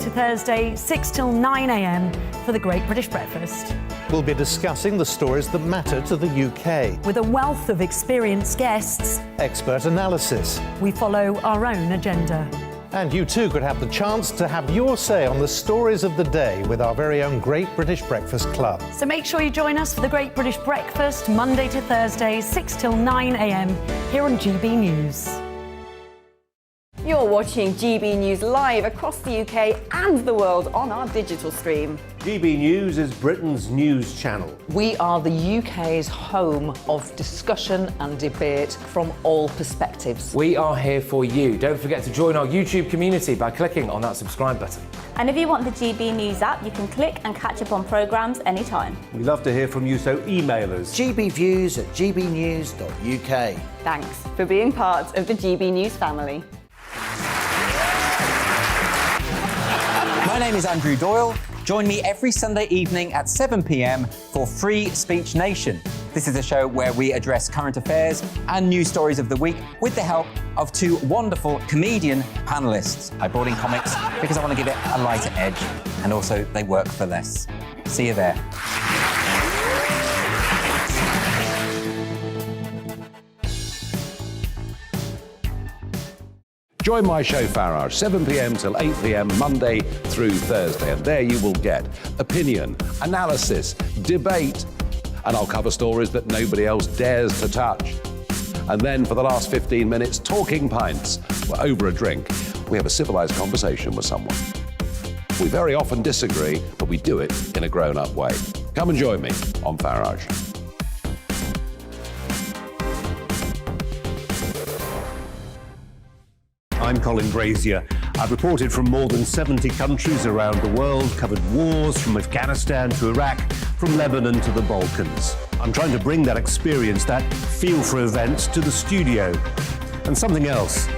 To Thursday, 6 till 9 a.m. for the Great British Breakfast. We'll be discussing the stories that matter to the UK. With a wealth of experienced guests, Expert analysis. we follow our own agenda. And you too could have the chance to have your say on the stories of the day with our very own Great British Breakfast Club. So make sure you join us for the Great British Breakfast, Monday to Thursday, 6 till 9 a.m. here on GB News. You're watching GB News live across the UK and the world on our digital stream. GB News is Britain's news channel. We are the UK's home of discussion and debate from all perspectives. We are here for you. Don't forget to join our YouTube community by clicking on that subscribe button. And if you want the GB News app, you can click and catch up on programmes anytime. We love to hear from you, so email us. gbviews@gbnews.uk. Thanks for being part of the GB News family. My name is Andrew Doyle. Join me every Sunday evening at 7 p.m. for Free Speech Nation. This is a show where we address current affairs and news stories of the week with the help of two wonderful comedian panellists. I brought in comics because I want to give it a lighter edge, and also they work for less. See you there. Join my show Farage, 7 p.m. till 8 p.m. Monday through Thursday, and there you will get opinion, analysis, debate, and I'll cover stories that nobody else dares to touch. And then for the last 15 minutes, talking pints. We're over a drink. We have a civilised conversation with someone. We very often disagree, but we do it in a grown-up way. Come and join me on Farage. I'm Colin Brazier. I've reported from more than 70 countries around the world, covered wars from Afghanistan to Iraq, from Lebanon to the Balkans. I'm trying to bring that experience, that feel for events, to the studio. And something else.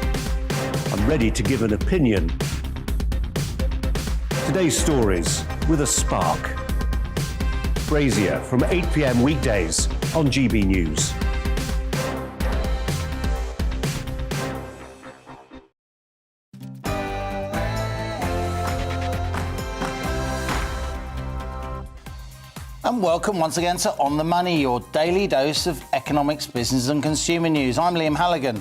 I'm ready to give an opinion. Today's stories with a spark. Brazier from 8 p.m. weekdays on GB News. And welcome once again to On the Money, your daily dose of economics, business and consumer news. I'm Liam Halligan.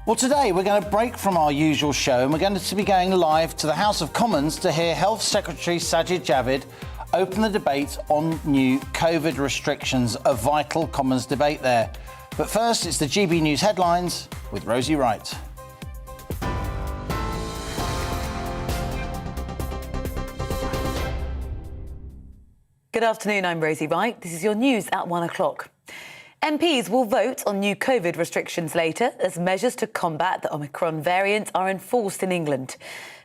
Well, today we're going to break from our usual show and we're going to be going live to the House of Commons to hear Health Secretary Sajid Javid open the debate on new COVID restrictions, a vital Commons debate there. But first, it's the GB News headlines with Rosie Wright. Good afternoon, I'm Rosie Wright. This is your news at 1 o'clock. MPs will vote on new COVID restrictions later as measures to combat the Omicron variant are enforced in England.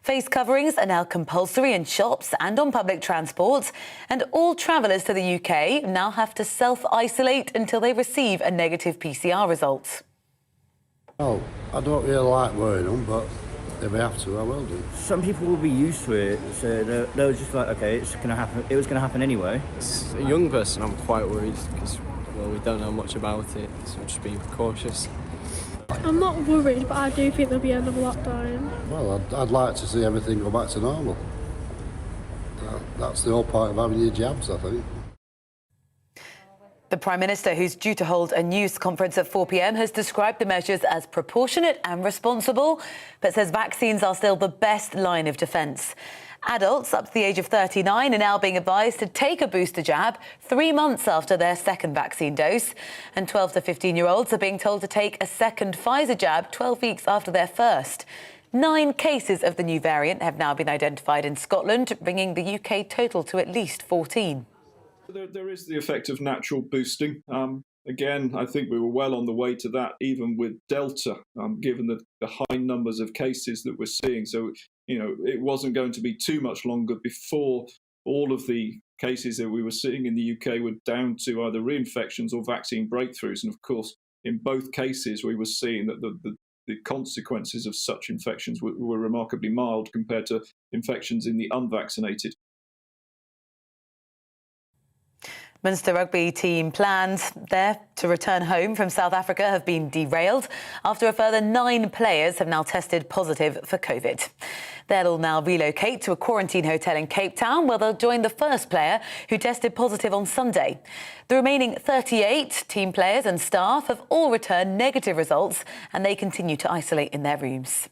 Face coverings are now compulsory in shops and on public transport, and all travellers to the UK now have to self-isolate until they receive a negative PCR result. Oh, I don't really like wearing them, but if we have to, I will do. Some people will be used to it, so they were just like, okay, it's going to happen. It was going to happen anyway. As a young person, I'm quite worried because, well, we don't know much about it, so I'm just being cautious. I'm not worried, but I do think there'll be another lockdown. Well, I'd like to see everything go back to normal. That's the whole point of having your jabs, I think. The Prime Minister, who's due to hold a news conference at 4 p.m, has described the measures as proportionate and responsible, but says vaccines are still the best line of defence. Adults up to the age of 39 are now being advised to take a booster jab 3 months after their second vaccine dose, and 12 to 15-year-olds are being told to take a second Pfizer jab 12 weeks after their first. 9 cases of the new variant have now been identified in Scotland, bringing the UK total to at least 14. There is the effect of natural boosting. Again, I think we were well on the way to that, even with Delta, given the high numbers of cases that we're seeing. So, you know, it wasn't going to be too much longer before all of the cases that we were seeing in the UK were down to either reinfections or vaccine breakthroughs. And of course, in both cases, we were seeing that the consequences of such infections were remarkably mild compared to infections in the unvaccinated. Munster rugby team plans there to return home from South Africa have been derailed after a further 9 players have now tested positive for COVID. They'll now relocate to a quarantine hotel in Cape Town, where they'll join the first player who tested positive on Sunday. The remaining 38 team players and staff have all returned negative results, and they continue to isolate in their rooms.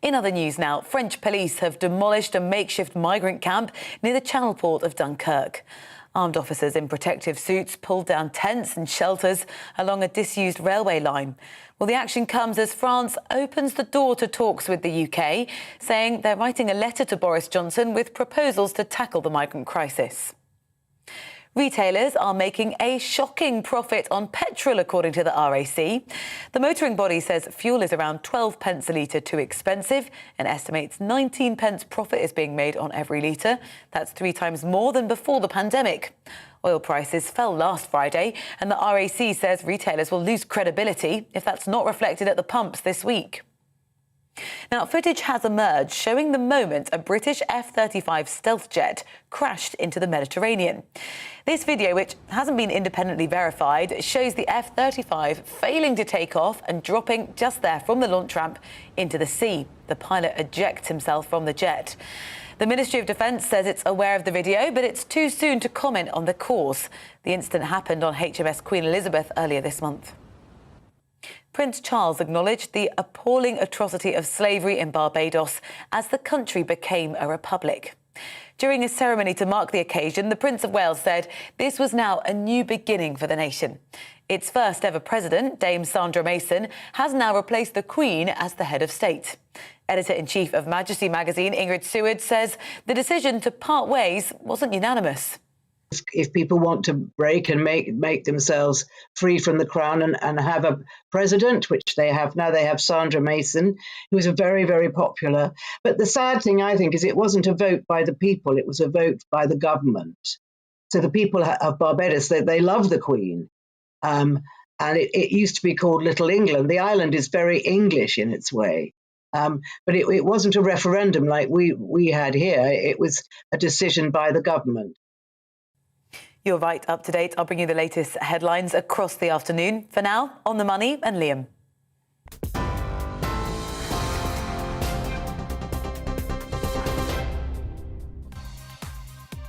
In other news now, French police have demolished a makeshift migrant camp near the Channel port of Dunkirk. Armed officers in protective suits pulled down tents and shelters along a disused railway line. Well, the action comes as France opens the door to talks with the UK, saying they're writing a letter to Boris Johnson with proposals to tackle the migrant crisis. Retailers are making a shocking profit on petrol, according to the RAC. The motoring body says fuel is around 12 pence a litre too expensive and estimates 19 pence profit is being made on every litre. That's 3 times more than before the pandemic. Oil prices fell last Friday, and the RAC says retailers will lose credibility if that's not reflected at the pumps this week. Now, footage has emerged showing the moment a British F-35 stealth jet crashed into the Mediterranean. This video, which hasn't been independently verified, shows the F-35 failing to take off and dropping just there from the launch ramp into the sea. The pilot ejects himself from the jet. The Ministry of Defence says it's aware of the video, but it's too soon to comment on the cause. The incident happened on HMS Queen Elizabeth earlier this month. Prince Charles acknowledged the appalling atrocity of slavery in Barbados as the country became a republic. During a ceremony to mark the occasion, the Prince of Wales said this was now a new beginning for the nation. Its first ever president, Dame Sandra Mason, has now replaced the Queen as the head of state. Editor-in-chief of Majesty magazine, Ingrid Seward, says the decision to part ways wasn't unanimous. If people want to break and make themselves free from the crown and have a president, which they have now, they have Sandra Mason, who is very, very popular. But the sad thing, I think, is it wasn't a vote by the people, it was a vote by the government. So the people of Barbados, they love the Queen. And it used to be called Little England. The island is very English in its way. But it wasn't a referendum like we had here. It was a decision by the government. You're right, up to date. I'll bring you the latest headlines across the afternoon. For now, On the Money and Liam.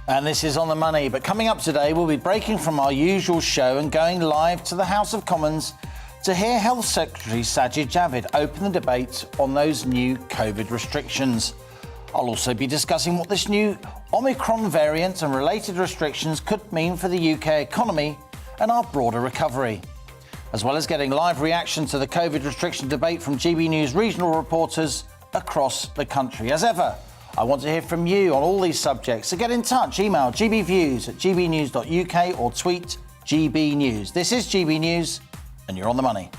And this is On the Money. But coming up today, we'll be breaking from our usual show and going live to the House of Commons to hear Health Secretary Sajid Javid open the debate on those new COVID restrictions. I'll also be discussing what this new Omicron variant and related restrictions could mean for the UK economy and our broader recovery, as well as getting live reaction to the COVID restriction debate from GB News regional reporters across the country. As ever, I want to hear from you on all these subjects, so get in touch. Email gbviews@gbnews.uk or tweet GB News. This is GB News, and you're on the money.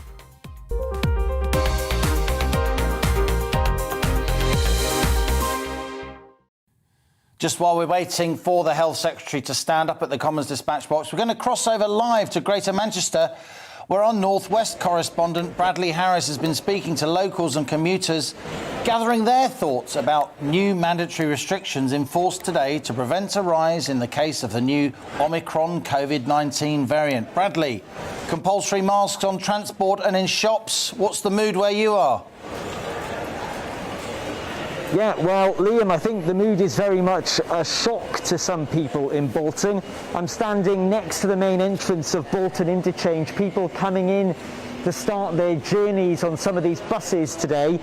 Just while we're waiting for the Health Secretary to stand up at the Commons dispatch box, we're going to cross over live to Greater Manchester, where our North West correspondent Bradley Harris has been speaking to locals and commuters, gathering their thoughts about new mandatory restrictions enforced today to prevent a rise in the case of the new Omicron COVID-19 variant. Bradley, compulsory masks on transport and in shops. What's the mood where you are? Yeah, well, Liam, I think the mood is very much a shock to some people in Bolton. I'm standing next to the main entrance of Bolton Interchange, people coming in to start their journeys on some of these buses today.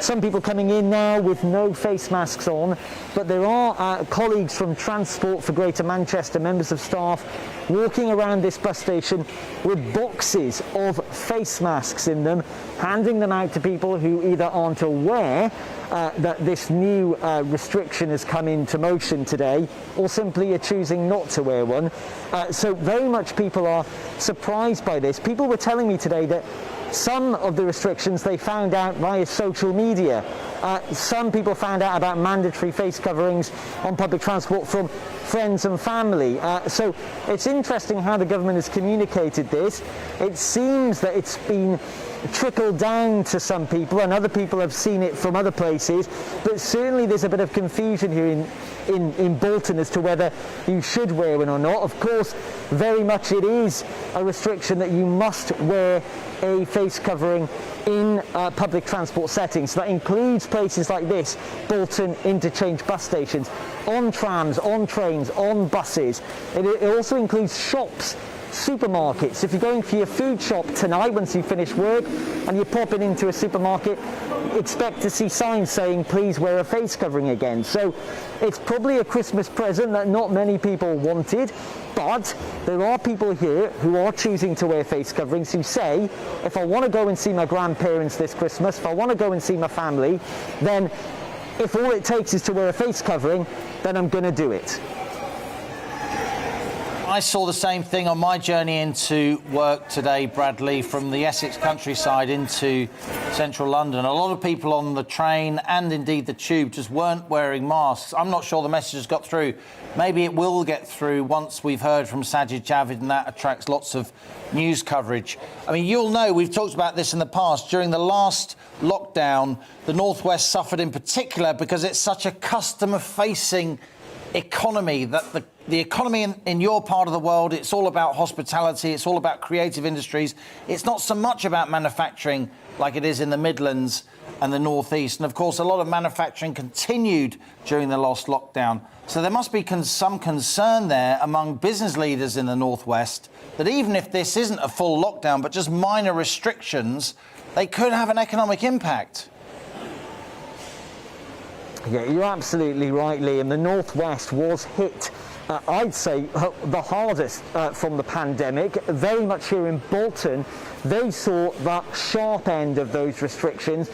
Some people coming in now with no face masks on, but there are colleagues from Transport for Greater Manchester, members of staff, walking around this bus station with boxes of face masks in them, handing them out to people who either aren't aware that this new restriction has come into motion today, or simply are choosing not to wear one. So very much people are surprised by this. People were telling me today that some of the restrictions they found out via social media. Some people found out about mandatory face coverings on public transport from friends and family. So it's interesting how the government has communicated this. It seems that it's been trickled down to some people, and other people have seen it from other places, but certainly there's a bit of confusion here in Bolton as to whether you should wear one or not. Of course, very much it is a restriction that you must wear a face covering in public transport settings. So that includes places like this, Bolton interchange bus stations, on trams, on trains, on buses. It also includes shops, supermarkets. If you're going for your food shop tonight once you finish work and you're popping into a supermarket, expect to see signs saying please wear a face covering again. So it's probably a Christmas present that not many people wanted, but there are people here who are choosing to wear face coverings who say, if I want to go and see my grandparents this Christmas, if I want to go and see my family, then if all it takes is to wear a face covering, then I'm going to do it. I saw the same thing on my journey into work today, Bradley, from the Essex countryside into central London. A lot of people on the train and indeed the tube just weren't wearing masks. I'm not sure the message has got through. Maybe it will get through once we've heard from Sajid Javid, and that attracts lots of news coverage. I mean, you'll know, we've talked about this in the past. During the last lockdown, the North West suffered in particular because it's such a customer-facing economy, that the economy in your part of the world, it's all about hospitality, it's all about creative industries. It's not so much about manufacturing like it is in the Midlands and the North East. And of course, a lot of manufacturing continued during the last lockdown. So there must be some concern there among business leaders in the North West that even if this isn't a full lockdown, but just minor restrictions, they could have an economic impact. Yeah, you're absolutely right, Liam. The North West was hit, I'd say, the hardest from the pandemic. Very much here in Bolton, they saw that sharp end of those restrictions.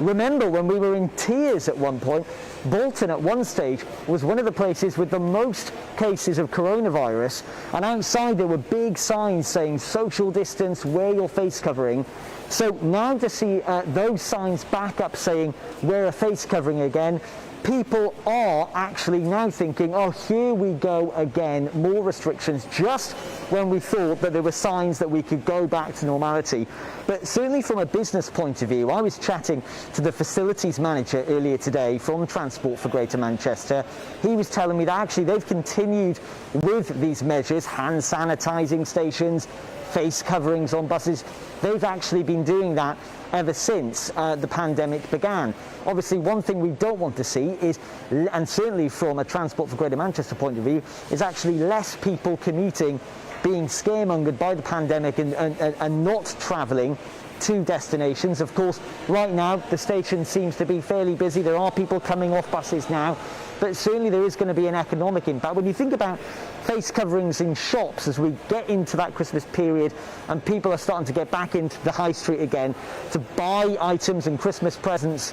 Remember when we were in tears at one point, Bolton at one stage was one of the places with the most cases of coronavirus, and outside there were big signs saying social distance, wear your face covering. So now to see those signs back up saying wear a face covering again, people are actually now thinking, oh, here we go again, more restrictions, just when we thought that there were signs that we could go back to normality. But certainly from a business point of view, I was chatting to the facilities manager earlier today from Transport for Greater Manchester. He was telling me that actually they've continued with these measures, hand sanitising stations, face coverings on buses. They've actually been doing that ever since the pandemic began. Obviously, one thing we don't want to see is, and certainly from a Transport for Greater Manchester point of view, is actually less people commuting, being scaremongered by the pandemic and not travelling to destinations. Of course, right now, the station seems to be fairly busy. There are people coming off buses now, but certainly there is going to be an economic impact. When you think about face coverings in shops as we get into that Christmas period and people are starting to get back into the high street again to buy items and Christmas presents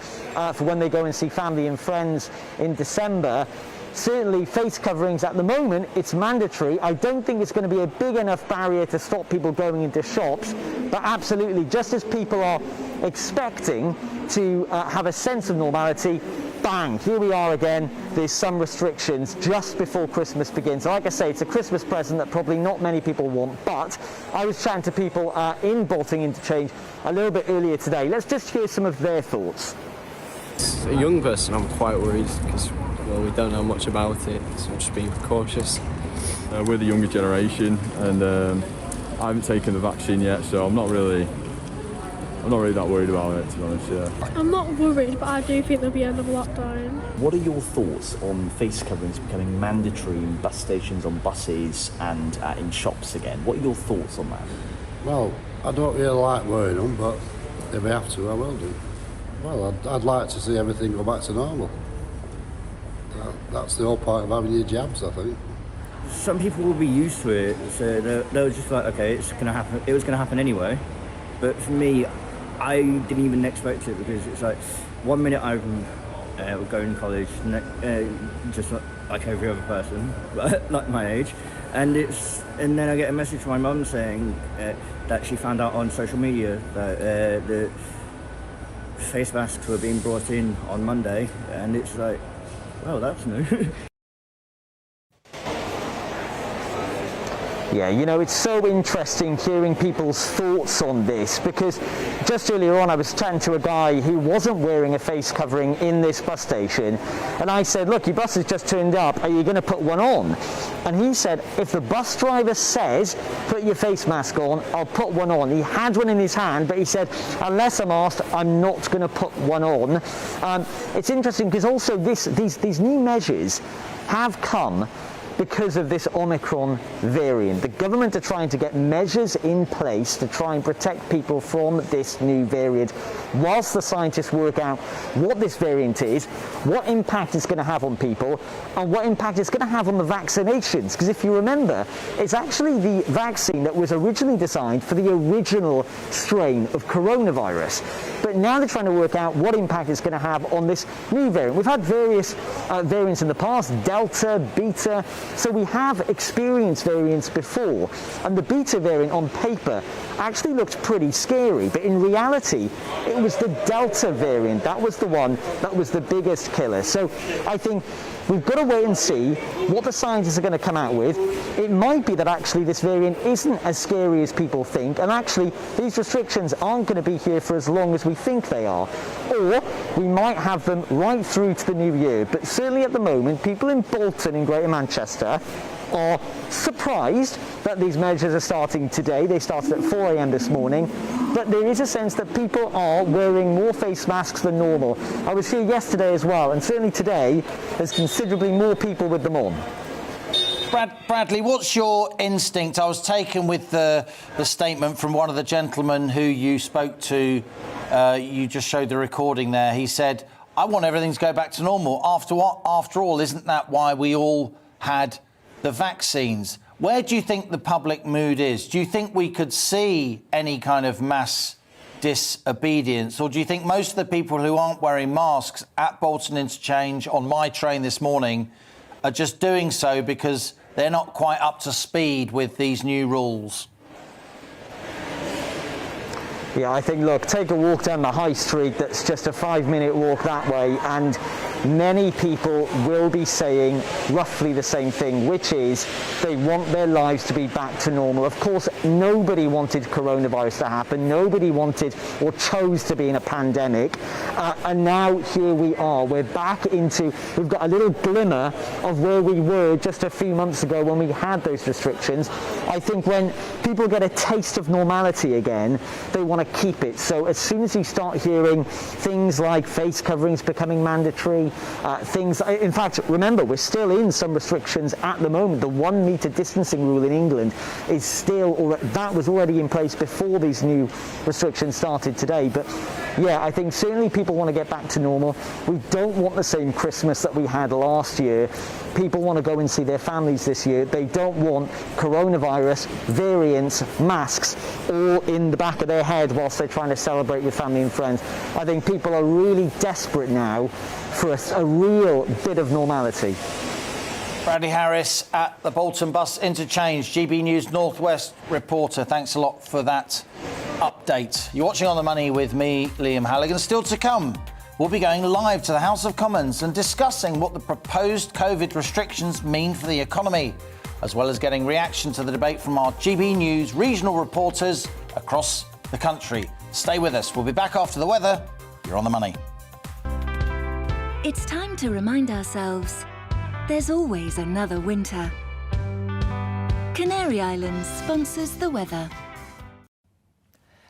for when they go and see family and friends in December, certainly face coverings at the moment, it's mandatory. I don't think it's going to be a big enough barrier to stop people going into shops, but absolutely, just as people are expecting to have a sense of normality, bang, here we are again. There's some restrictions just before Christmas begins. Like I say, it's a Christmas present that probably not many people want, but I was chatting to people in Bolton Interchange a little bit earlier today. Let's just hear some of their thoughts. As a young person, I'm quite worried because, well, we don't know much about it, so I'm just being cautious. We're the younger generation, and I haven't taken the vaccine yet, so I'm not really that worried about it, to be honest. Yeah. I'm not worried, but I do think there'll be another lockdown. What are your thoughts on face coverings becoming mandatory in bus stations, on buses and in shops again? What are your thoughts on that? Well, I don't really like wearing them, but if I have to, I will do. Well, I'd like to see everything go back to normal. That's the whole point of having your jabs, I think. Some people will be used to it, so they were just like, okay, it's gonna happen. It was gonna happen anyway. But for me, I didn't even expect it because it's like 1 minute I'm going to college, just like every other person, like my age, and then I get a message from my mum saying that she found out on social media that the face masks were being brought in on Monday, and it's like, well, that's new. Yeah, you know, it's so interesting hearing people's thoughts on this, because just earlier on I was chatting to a guy who wasn't wearing a face covering in this bus station, and I said, look, your bus has just turned up, are you going to put one on? And he said, if the bus driver says put your face mask on, I'll put one on. He had one in his hand, but he said, unless I'm asked, I'm not going to put one on. It's interesting because also these new measures have come because of this Omicron variant. The government are trying to get measures in place to try and protect people from this new variant, whilst the scientists work out what this variant is, what impact it's going to have on people, and what impact it's going to have on the vaccinations. Because if you remember, it's actually the vaccine that was originally designed for the original strain of coronavirus. But now they're trying to work out what impact it's going to have on this new variant. We've had various variants in the past, Delta, Beta, so we have experienced variants before. And the Beta variant on paper actually looked pretty scary, but in reality, it was the Delta variant. That was the one that was the biggest killer. So I think we've got to wait and see what the scientists are going to come out with. It might be that actually this variant isn't as scary as people think, and actually these restrictions aren't going to be here for as long as we think they are. Or we might have them right through to the new year. But certainly at the moment, people in Bolton in Greater Manchester are surprised that these measures are starting today. They started at 4 a.m. this morning, but there is a sense that people are wearing more face masks than normal. I was here yesterday as well, and certainly today there's considerably more people with them on. Bradley, what's your instinct? I was taken with the statement from one of the gentlemen who you spoke to. You just showed the recording there. He said, I want everything to go back to normal. After all, isn't that why we all had the vaccines? Where do you think the public mood is? Do you think we could see any kind of mass disobedience? Or do you think most of the people who aren't wearing masks at Bolton Interchange on my train this morning are just doing so because they're not quite up to speed with these new rules? Yeah, I think, look, take a walk down the high street that's just a 5-minute walk that way, and many people will be saying roughly the same thing, which is they want their lives to be back to normal. Of course, nobody wanted coronavirus to happen. Nobody wanted or chose to be in a pandemic. And now here we are. We're back into, we've got a little glimmer of where we were just a few months ago when we had those restrictions. I think when people get a taste of normality again, they want to keep it. So as soon as you start hearing things like face coverings becoming mandatory, in fact, remember, we're still in some restrictions at the moment. The 1 metre distancing rule in England is still, that was already in place before these new restrictions started today. But yeah, I think certainly people want to get back to normal. We don't want the same Christmas that we had last year. People want to go and see their families this year. They don't want coronavirus, variants, masks, all in the back of their head whilst they're trying to celebrate with family and friends. I think people are really desperate now for a real bit of normality. Bradley Harris at the Bolton Bus Interchange, GB News Northwest reporter. Thanks a lot for that update. You're watching On the Money with me, Liam Halligan. Still to come, we'll be going live to the House of Commons and discussing what the proposed COVID restrictions mean for the economy, as well as getting reaction to the debate from our GB News regional reporters across the country. Stay with us. We'll be back after the weather. You're On the Money. It's time to remind ourselves there's always another winter. Canary Islands sponsors the weather.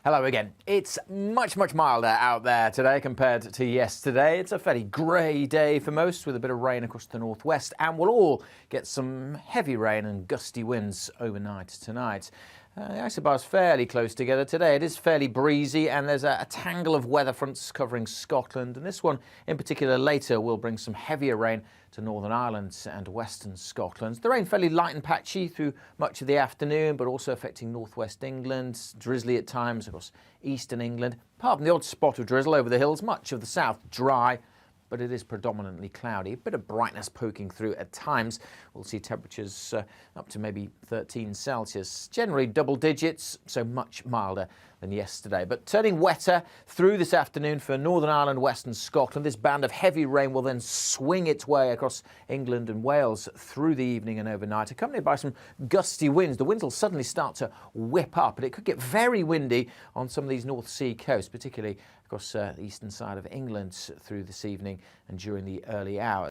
Hello again. It's much milder out there today compared to yesterday. It's a fairly grey day for most, with a bit of rain across the northwest, and we'll all get some heavy rain and gusty winds overnight tonight. The isobar's fairly close together today. It is fairly breezy, and there's a tangle of weather fronts covering Scotland, and this one in particular later will bring some heavier rain to Northern Ireland and western Scotland. The rain fairly light and patchy through much of the afternoon, but also affecting northwest England, drizzly at times across eastern England. Apart from the odd spot of drizzle over the hills, much of the south dry, but it is predominantly cloudy. A bit of brightness poking through at times. We'll see temperatures up to maybe 13 Celsius. Generally double digits, so much milder than yesterday. But turning wetter through this afternoon for Northern Ireland, Western Scotland. This band of heavy rain will then swing its way across England and Wales through the evening and overnight, accompanied by some gusty winds. The winds will suddenly start to whip up, and it could get very windy on some of these North Sea coasts, particularly across the eastern side of England through this evening and during the early hours.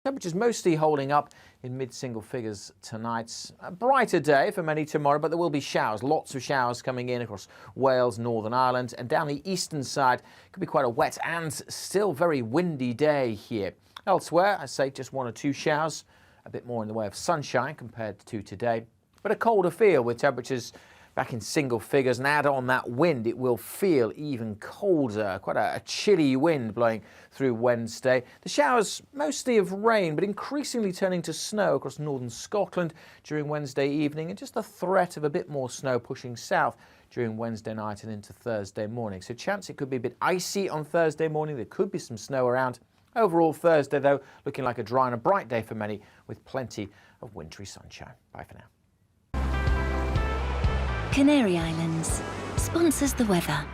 Temperatures mostly holding up in mid-single figures tonight. A brighter day for many tomorrow, but there will be showers, lots of showers coming in across Wales, Northern Ireland, and down the eastern side. Could be quite a wet and still very windy day here. Elsewhere, I say just 1 or 2 showers, a bit more in the way of sunshine compared to today, but a colder feel with temperatures back in single figures, and add on that wind, it will feel even colder. Quite a chilly wind blowing through Wednesday. The showers mostly of rain, but increasingly turning to snow across northern Scotland during Wednesday evening, and just the threat of a bit more snow pushing south during Wednesday night and into Thursday morning. So chance it could be a bit icy on Thursday morning. There could be some snow around. Overall Thursday, though, looking like a dry and a bright day for many with plenty of wintry sunshine. Bye for now. Canary Islands sponsors the weather.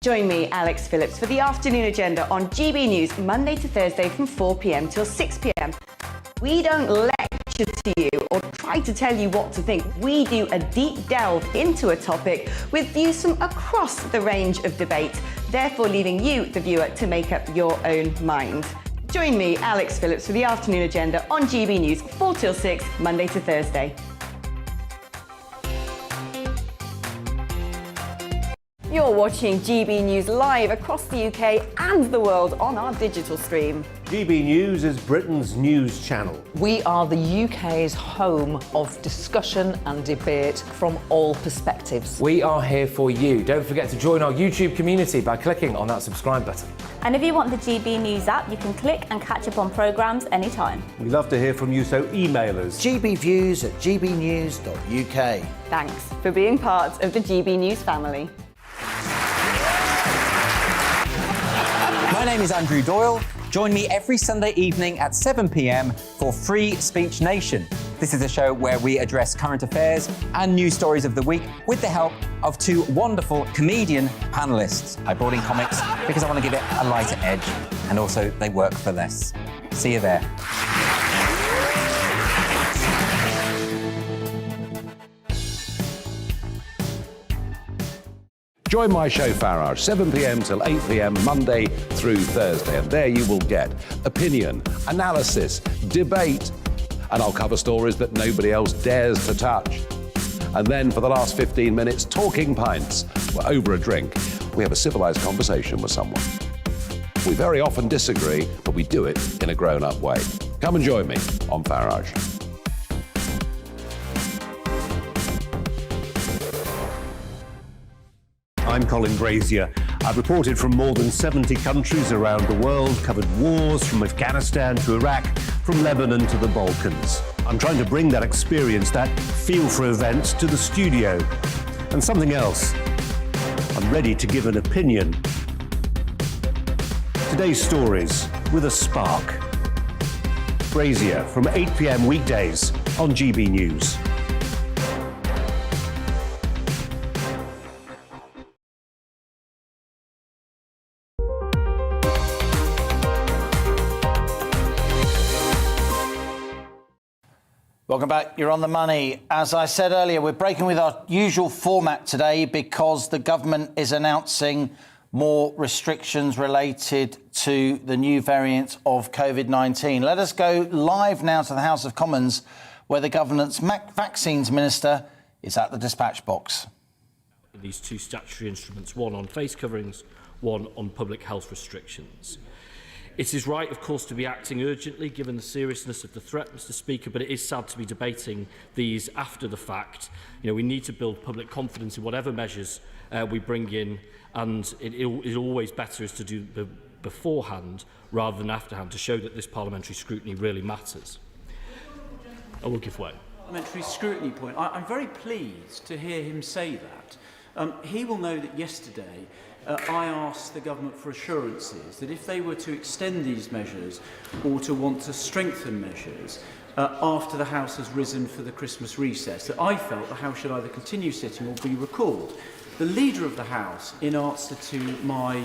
Join me, Alex Phillips, for the afternoon agenda on GB News, Monday to Thursday from 4 p.m. till 6 p.m. We don't lecture to you or try to tell you what to think. We do a deep delve into a topic with views from across the range of debate, therefore leaving you, the viewer, to make up your own mind. Join me, Alex Phillips, for the afternoon agenda on GB News, 4 till 6, Monday to Thursday. You're watching GB News live across the UK and the world on our digital stream. GB News is Britain's news channel. We are the UK's home of discussion and debate from all perspectives. We are here for you. Don't forget to join our YouTube community by clicking on that subscribe button. And if you want the GB News app, you can click and catch up on programmes anytime. We love to hear from you, so email us. gbviews@gbnews.uk. Thanks for being part of the GB News family. My name is Andrew Doyle. Join me every Sunday evening at 7 p.m. for Free Speech Nation. This is a show where we address current affairs and news stories of the week with the help of 2 wonderful comedian panellists. I brought in comics because I want to give it a lighter edge, and also they work for less. See you there. Join my show Farage, 7 p.m. till 8 p.m. Monday through Thursday, and there you will get opinion, analysis, debate, and I'll cover stories that nobody else dares to touch. And then for the last 15 minutes, talking pints. We're over a drink. We have a civilised conversation with someone. We very often disagree, but we do it in a grown-up way. Come and join me on Farage. I'm Colin Brazier. I've reported from more than 70 countries around the world, covered wars from Afghanistan to Iraq, from Lebanon to the Balkans. I'm trying to bring that experience, that feel for events, to the studio. And something else. I'm ready to give an opinion. Today's stories with a spark. Brazier from 8 p.m. weekdays on GB News. Welcome back. You're on the money. As I said earlier, we're breaking with our usual format today because the government is announcing more restrictions related to the new variant of COVID-19. Let us go live now to the House of Commons, where the government's vaccines minister is at the dispatch box. These 2 statutory instruments, one on face coverings, one on public health restrictions. It is right, of course, to be acting urgently, given the seriousness of the threat, Mr Speaker, but it is sad to be debating these after the fact. We need to build public confidence in whatever measures we bring in, and it is always better is to do beforehand rather than afterhand, to show that this parliamentary scrutiny really matters. I will give way. Parliamentary scrutiny point. I'm very pleased to hear him say that. He will know that yesterday I asked the government for assurances that if they were to extend these measures or to want to strengthen measures after the House has risen for the Christmas recess, that I felt the House should either continue sitting or be recalled. The Leader of the House, in answer to my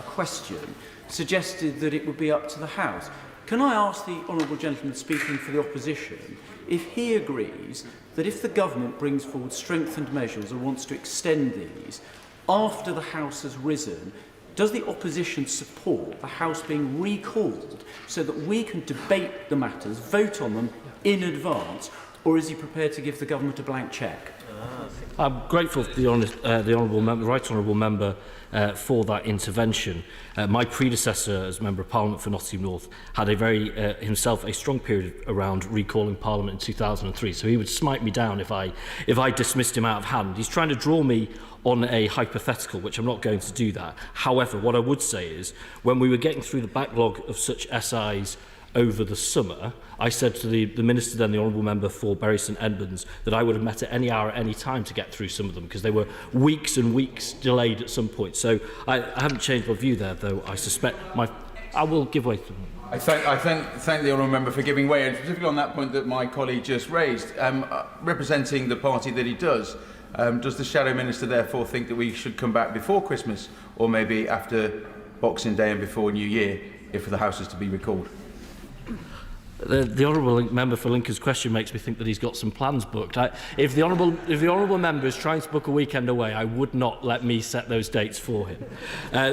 question, suggested that it would be up to the House. Can I ask the honourable gentleman speaking for the opposition if he agrees that if the government brings forward strengthened measures or wants to extend these after the House has risen, does the opposition support the House being recalled so that we can debate the matters, vote on them in advance, or is he prepared to give the government a blank cheque? I'm grateful to the right honourable member for that intervention. My predecessor as Member of Parliament for Nottingham North had himself a strong period around recalling Parliament in 2003, so he would smite me down if I dismissed him out of hand. He's trying to draw me on a hypothetical, which I'm not going to do that. However, what I would say is, when we were getting through the backlog of such SIs over the summer, I said to the Minister then, the Honourable Member for Bury St Edmunds, that I would have met at any hour, at any time to get through some of them, because they were weeks and weeks delayed at some point. So I haven't changed my view there, though I suspect I will give way to them. I thank the honourable member for giving way, and particularly on that point that my colleague just raised. Representing the party that he does the Shadow Minister therefore think that we should come back before Christmas, or maybe after Boxing Day and before New Year, if the House is to be recalled? The honourable member for Lincoln's question makes me think that he's got some plans booked. If the honourable member is trying to book a weekend away, I would not let me set those dates for him.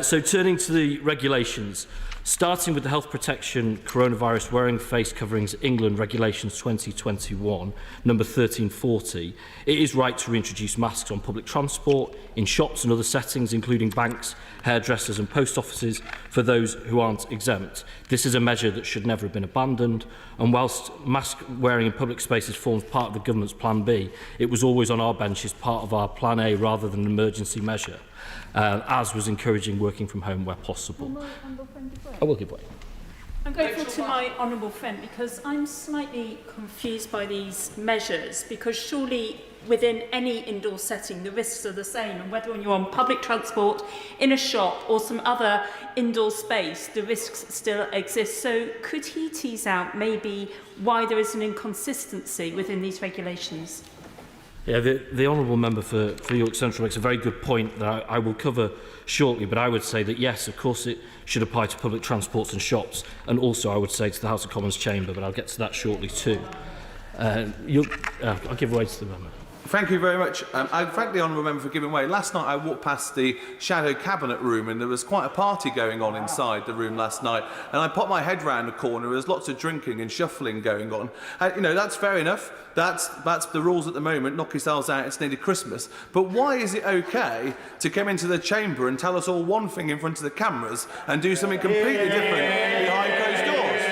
So turning to the regulations, starting with the Health Protection Coronavirus Wearing Face Coverings England Regulations 2021, number 1340, it is right to reintroduce masks on public transport, in shops and other settings, including banks, hairdressers and post offices, for those who aren't exempt. This is a measure that should never have been abandoned, and whilst mask wearing in public spaces forms part of the government's Plan B, it was always on our bench as part of our Plan A rather than an emergency measure, as was encouraging working from home where possible. I will give way. I'm grateful to my honourable friend because I'm slightly confused by these measures, because surely within any indoor setting the risks are the same, and whether you're on public transport, in a shop or some other indoor space, the risks still exist. So could he tease out maybe why there is an inconsistency within these regulations? Yeah, the honourable member for York Central makes a very good point that I will cover shortly, but I would say that yes, of course it should apply to public transports and shops, and also I would say to the House of Commons chamber, but I'll get to that shortly too. I'll give way to the member. Thank you very much. I thank the honourable member for giving way. Last night I walked past the Shadow Cabinet room and there was quite a party going on inside the room last night, and I popped my head round the corner. There was lots of drinking and shuffling going on. You know, that's fair enough. That's the rules at the moment. Knock yourselves out, it's nearly Christmas. But why is it okay to come into the chamber and tell us all one thing in front of the cameras and do something completely different behind closed doors?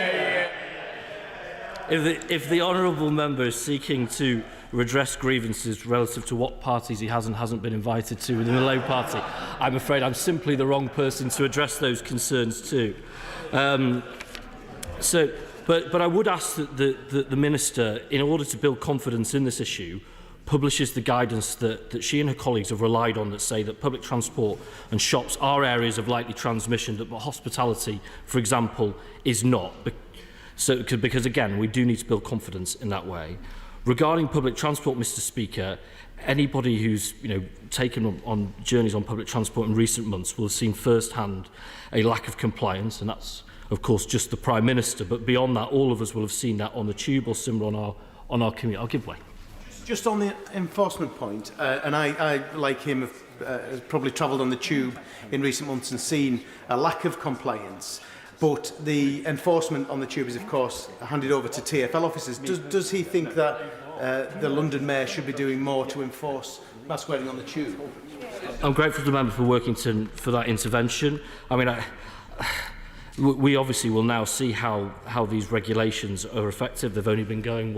If the honourable member is seeking to redress grievances relative to what parties he has and hasn't been invited to within the Labour Party, I'm afraid I'm simply the wrong person to address those concerns to. But I would ask that the Minister, in order to build confidence in this issue, publishes the guidance that she and her colleagues have relied on, that say that public transport and shops are areas of likely transmission, that hospitality, for example, is not. Because again, we do need to build confidence in that way. Regarding public transport, Mr. Speaker, anybody who's taken on journeys on public transport in recent months will have seen firsthand a lack of compliance, and that's of course just the Prime Minister. But beyond that, all of us will have seen that on the tube or similar on our commute. I'll give way. Just on the enforcement point, and I like him, have probably travelled on the tube in recent months and seen a lack of compliance. But the enforcement on the tube is, of course, handed over to TfL officers. Does he think that the London Mayor should be doing more to enforce mask wearing on the tube? I'm grateful to the member for working for that intervention. I mean, we obviously will now see how these regulations are effective. They've only been going,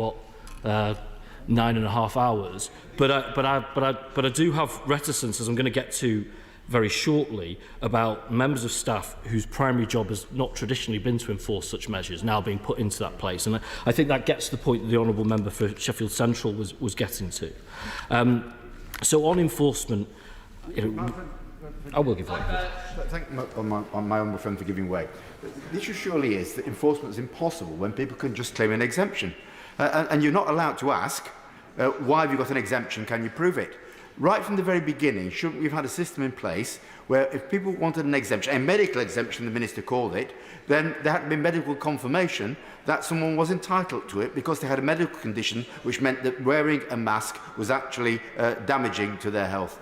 9.5 hours. But I do have reticence, as I'm going to get to very shortly, about members of staff whose primary job has not traditionally been to enforce such measures now being put into that place. And I think that gets to the point that the honourable member for Sheffield Central was getting to. So on enforcement, I will give way. Thank my honourable friend for giving way. The issue surely is that enforcement is impossible when people can just claim an exemption. And you're not allowed to ask, why have you got an exemption, can you prove it? Right from the very beginning, shouldn't we have had a system in place where if people wanted an exemption, a medical exemption, the Minister called it, then there had to be medical confirmation that someone was entitled to it because they had a medical condition which meant that wearing a mask was actually damaging to their health.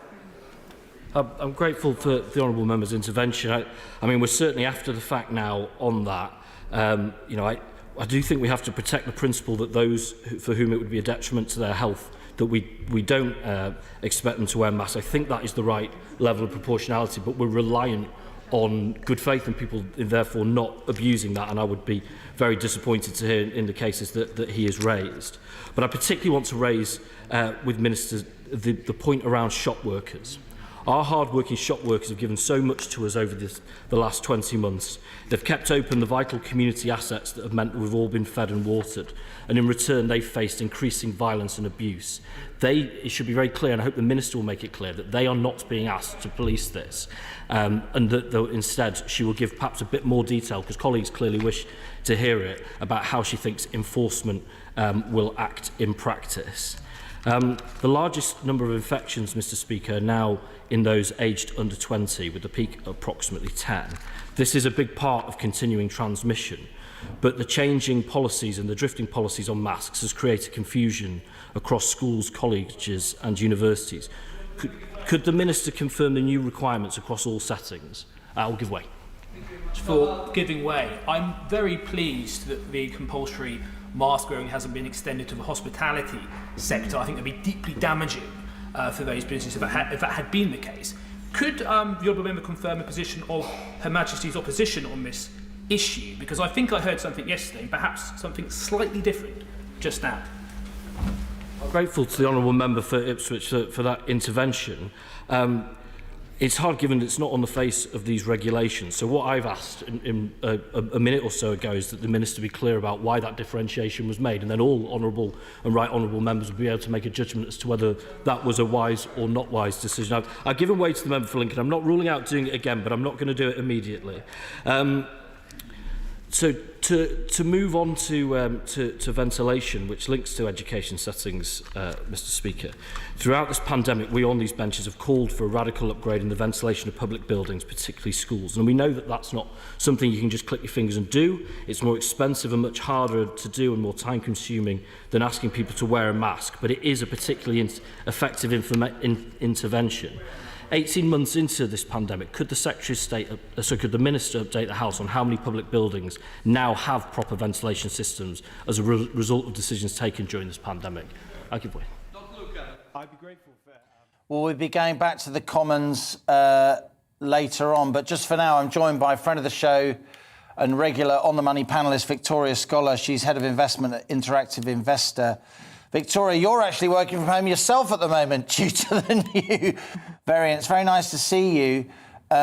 I'm grateful for the honourable member's intervention. I mean, we're certainly after the fact now on that. I do think we have to protect the principle that those for whom it would be a detriment to their health, that we don't expect them to wear masks. I think that is the right level of proportionality, but we're reliant on good faith and people therefore not abusing that, and I would be very disappointed to hear in the cases that he has raised. But I particularly want to raise with ministers the point around shop workers. Our hard-working shop workers have given so much to us over the last 20 months. They've kept open the vital community assets that have meant that we've all been fed and watered. And in return, they've faced increasing violence and abuse. It should be very clear, and I hope the Minister will make it clear, that they are not being asked to police this. And that instead, she will give perhaps a bit more detail, because colleagues clearly wish to hear it, about how she thinks enforcement will act in practice. The largest number of infections, Mr Speaker, are now in those aged under 20, with the peak approximately 10. This is a big part of continuing transmission, but the changing policies and the drifting policies on masks has created confusion across schools, colleges and universities. Could the Minister confirm the new requirements across all settings? I'll give way. For giving way. I'm very pleased that the compulsory mask wearing hasn't been extended to the hospitality sector. I think it would be deeply damaging for those businesses if that had been the case. Could the Honourable Member confirm the position of Her Majesty's opposition on this issue? Because I think I heard something yesterday, perhaps something slightly different just now. I'm grateful to the Honourable Member for Ipswich for that intervention. It's hard given that it's not on the face of these regulations. So what I've asked in a minute or so ago is that the Minister be clear about why that differentiation was made, and then all honourable and right honourable members will be able to make a judgment as to whether that was a wise or not wise decision. I've given way to the member for Lincoln. I'm not ruling out doing it again, but I'm not going to do it immediately. So to move on to ventilation, which links to education settings, Mr Speaker, throughout this pandemic, we on these benches have called for a radical upgrade in the ventilation of public buildings, particularly schools. And we know that that's not something you can just click your fingers and do. It's more expensive and much harder to do and more time-consuming than asking people to wear a mask. But it is a particularly effective intervention. 18 months into this pandemic, could the Secretary of State, could the Minister update the House on how many public buildings now have proper ventilation systems as a result of decisions taken during this pandemic? I'll give way. I'd be grateful for... Well, we'll be going back to the Commons later on, but just for now, I'm joined by a friend of the show and regular On the Money panellist, Victoria Scholar. She's Head of Investment at Interactive Investor. Victoria, you're actually working from home yourself at the moment due to the new variant. It's very nice to see you.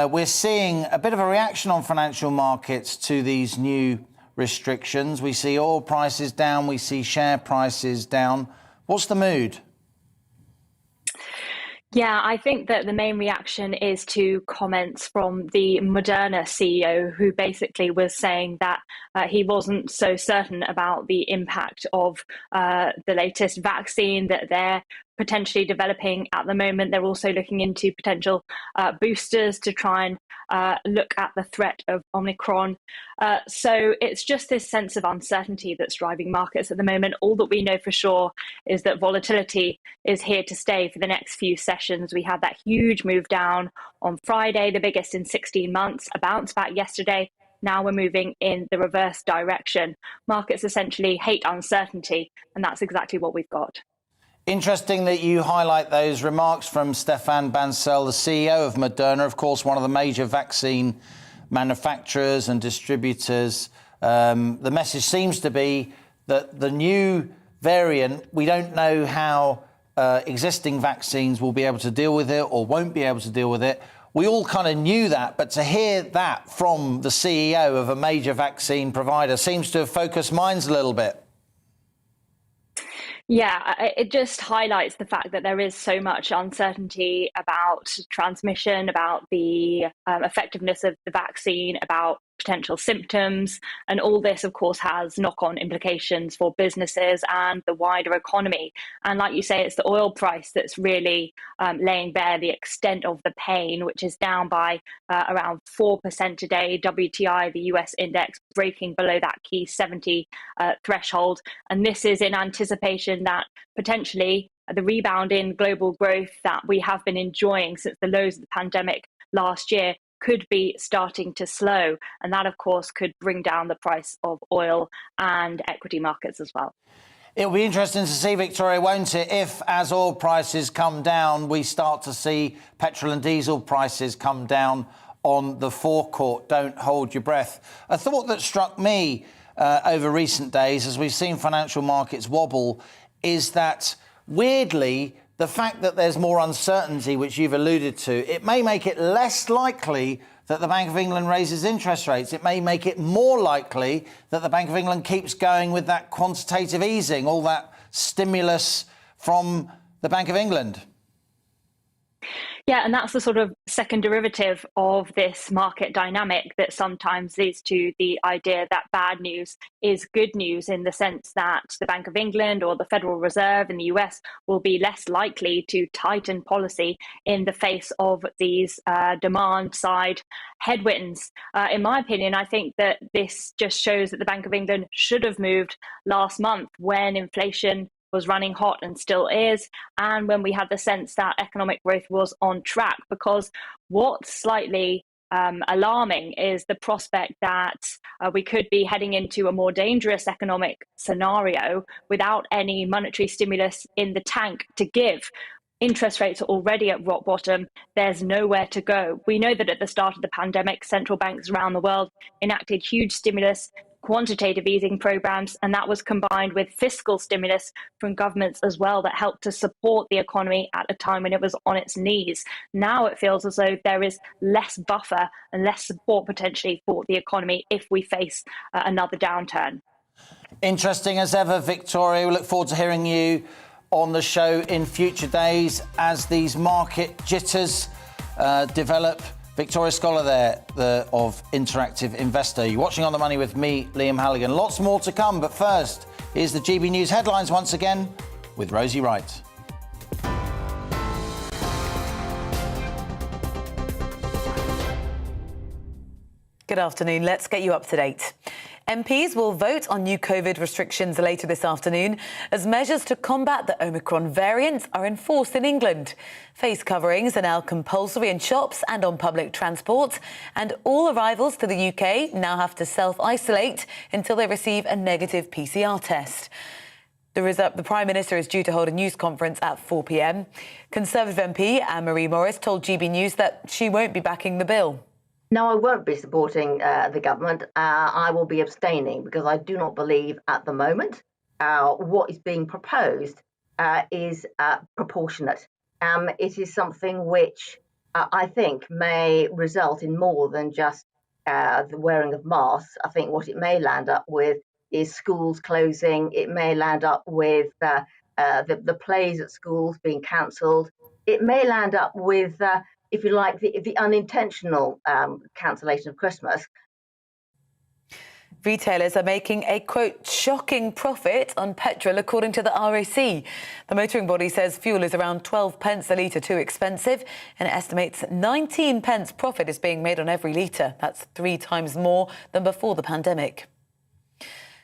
We're seeing a bit of a reaction on financial markets to these new restrictions. We see oil prices down, we see share prices down. What's the mood? Yeah, I think that the main reaction is to comments from the Moderna CEO, who basically was saying that he wasn't so certain about the impact of the latest vaccine that they're potentially developing at the moment. They're also looking into potential boosters to try and look at the threat of Omicron. So it's just this sense of uncertainty that's driving markets at the moment. All that we know for sure is that volatility is here to stay for the next few sessions. We had that huge move down on Friday, the biggest in 16 months, a bounce back yesterday. Now we're moving in the reverse direction. Markets essentially hate uncertainty, and that's exactly what we've got. Interesting that you highlight those remarks from Stéphane Bancel, the CEO of Moderna, of course, one of the major vaccine manufacturers and distributors. The message seems to be that the new variant, we don't know how existing vaccines will be able to deal with it or won't be able to deal with it. We all kind of knew that, but to hear that from the CEO of a major vaccine provider seems to have focused minds a little bit. Yeah, it just highlights the fact that there is so much uncertainty about transmission, about the effectiveness of the vaccine, about potential symptoms. And all this, of course, has knock-on implications for businesses and the wider economy. And like you say, it's the oil price that's really laying bare the extent of the pain, which is down by around 4% today. WTI, the US index, breaking below that key 70 threshold. And this is in anticipation that potentially the rebound in global growth that we have been enjoying since the lows of the pandemic last year could be starting to slow. And that, of course, could bring down the price of oil and equity markets as well. It'll be interesting to see, Victoria, won't it, if, as oil prices come down, we start to see petrol and diesel prices come down on the forecourt. Don't hold your breath. A thought that struck me over recent days, as we've seen financial markets wobble, is that, weirdly, the fact that there's more uncertainty, which you've alluded to, it may make it less likely that the Bank of England raises interest rates. It may make it more likely that the Bank of England keeps going with that quantitative easing, all that stimulus from the Bank of England. Yeah, and that's the sort of second derivative of this market dynamic that sometimes leads to the idea that bad news is good news, in the sense that the Bank of England or the Federal Reserve in the US will be less likely to tighten policy in the face of these demand side headwinds. In my opinion, I think that this just shows that the Bank of England should have moved last month when inflation was running hot and still is, and when we had the sense that economic growth was on track. Because what's slightly alarming is the prospect that we could be heading into a more dangerous economic scenario without any monetary stimulus in the tank to give. Interest rates are already at rock bottom. There's nowhere to go. We know that at the start of the pandemic, central banks around the world enacted huge stimulus, quantitative easing programs, and that was combined with fiscal stimulus from governments as well that helped to support the economy at a time when it was on its knees. Now it feels as though there is less buffer and less support potentially for the economy if we face another downturn. Interesting as ever, Victoria. We look forward to hearing you on the show in future days as these market jitters develop. Victoria Scholar there of Interactive Investor. You're watching On the Money with me, Liam Halligan. Lots more to come, but first, here's the GB News headlines once again with Rosie Wright. Good afternoon. Let's get you up to date. MPs will vote on new COVID restrictions later this afternoon as measures to combat the Omicron variant are enforced in England. Face coverings are now compulsory in shops and on public transport, and all arrivals to the UK now have to self-isolate until they receive a negative PCR test. The Prime Minister is due to hold a news conference at 4 p.m. Conservative MP Anne-Marie Morris told GB News that she won't be backing the bill. No, I won't be supporting the government. I will be abstaining because I do not believe at the moment what is being proposed is proportionate. It is something which I think may result in more than just the wearing of masks. I think what it may land up with is schools closing. It may land up with the plays at schools being cancelled. It may land up with if you like, the unintentional cancellation of Christmas. Retailers are making a, quote, shocking profit on petrol, according to the RAC. The motoring body says fuel is around 12 pence a litre too expensive and it estimates 19 pence profit is being made on every litre. That's 3 times more than before the pandemic.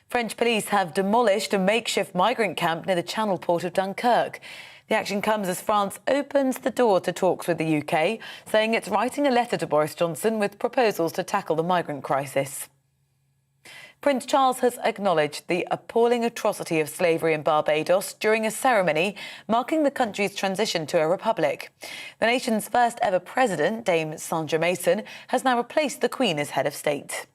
French police have demolished a makeshift migrant camp near the Channel port of Dunkirk. The action comes as France opens the door to talks with the UK, saying it's writing a letter to Boris Johnson with proposals to tackle the migrant crisis. Prince Charles has acknowledged the appalling atrocity of slavery in Barbados during a ceremony marking the country's transition to a republic. The nation's first ever president, Dame Sandra Mason, has now replaced the Queen as head of state.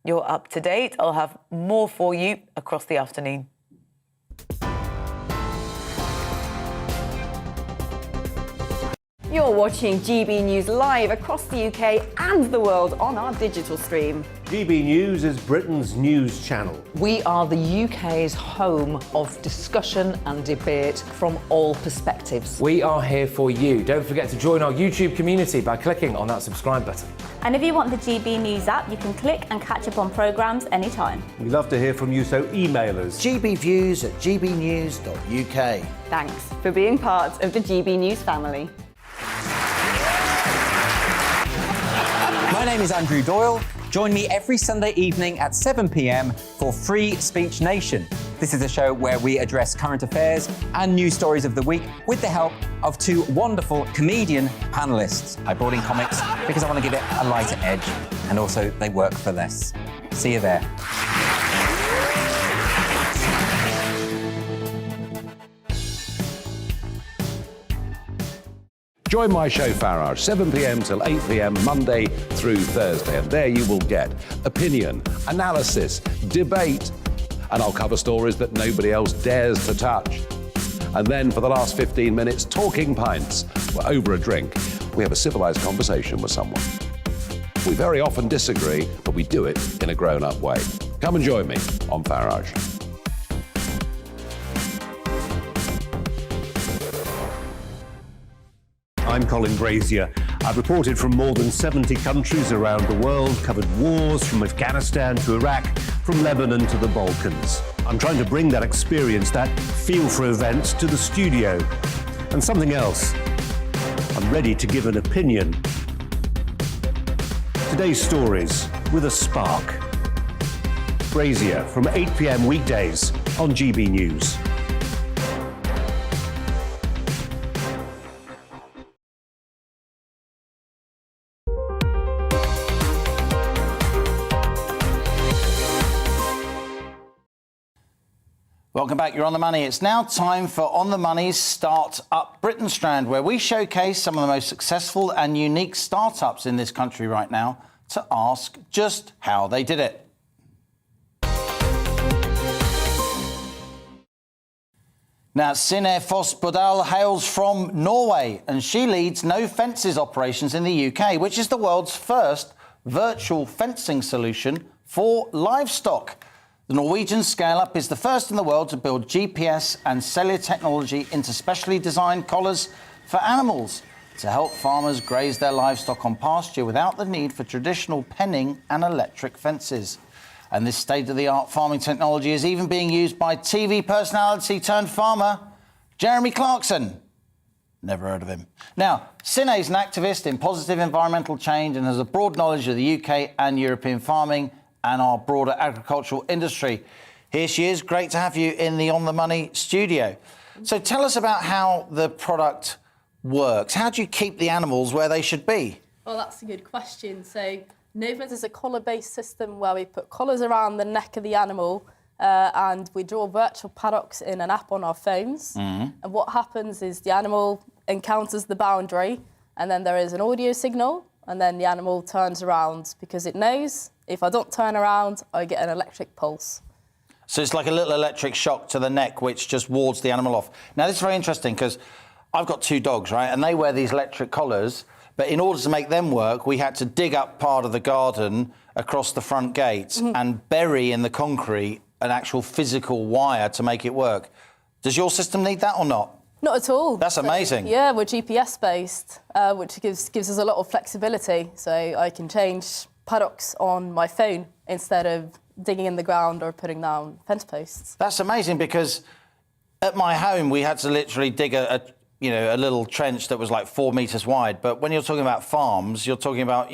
You're up to date. I'll have more for you across the afternoon. You're watching GB News live across the UK and the world on our digital stream. GB News is Britain's news channel. We are the UK's home of discussion and debate from all perspectives. We are here for you. Don't forget to join our YouTube community by clicking on that subscribe button. And if you want the GB News app, you can click and catch up on programmes anytime. We love to hear from you, so email us. gbviews@gbnews.uk. Thanks for being part of the GB News family. My name is Andrew Doyle. Join me every Sunday evening at 7 p.m. for Free Speech Nation. This is a show where we address current affairs and news stories of the week with the help of two wonderful comedian panellists. I brought in comics because I want to give it a lighter edge, and also they work for less. See you there. Join my show Farage, 7 p.m. till 8 p.m. Monday through Thursday, and there you will get opinion, analysis, debate, and I'll cover stories that nobody else dares to touch. And then for the last 15 minutes, talking pints. We're over a drink. We have a civilised conversation with someone. We very often disagree, but we do it in a grown-up way. Come and join me on Farage. I'm Colin Brazier. I've reported from more than 70 countries around the world, covered wars from Afghanistan to Iraq, from Lebanon to the Balkans. I'm trying to bring that experience, that feel for events, to the studio. And something else. I'm ready to give an opinion. Today's stories with a spark. Brazier from 8 p.m. weekdays on GB News. Welcome back, you're on the money. It's now time for On the Money's Start Up Britain strand, where we showcase some of the most successful and unique startups in this country right now to ask just how they did it. Now, Sine Foss Bodal hails from Norway, and she leads No Fences operations in the UK, which is the world's first virtual fencing solution for livestock. The Norwegian scale-up is the first in the world to build GPS and cellular technology into specially designed collars for animals to help farmers graze their livestock on pasture without the need for traditional penning and electric fences. And this state-of-the-art farming technology is even being used by TV personality turned farmer Jeremy Clarkson. Never heard of him. Now, Sine is an activist in positive environmental change and has a broad knowledge of the UK and European farming and our broader agricultural industry. Here she is. Great to have you in the On the Money studio. So tell us about how the product works. How do you keep the animals where they should be? Well, that's a good question. So No Fences is a collar-based system where we put collars around the neck of the animal and we draw virtual paddocks in an app on our phones. And what happens is the animal encounters the boundary and then there is an audio signal and then the animal turns around because it knows if I don't turn around, I get an electric pulse. So it's like a little electric shock to the neck, which just wards the animal off. Now, this is very interesting because I've got two dogs, right? And they wear these electric collars. But in order to make them work, we had to dig up part of the garden across the front gates and bury in the concrete an actual physical wire to make it work. Does your system need that or not? Not at all. That's amazing. Yeah, we're GPS-based, which gives us a lot of flexibility. So I can change paddocks on my phone instead of digging in the ground or putting down fence posts. That's amazing because at my home we had to literally dig a little trench that was like 4 metres wide. But when you're talking about farms, you're talking about,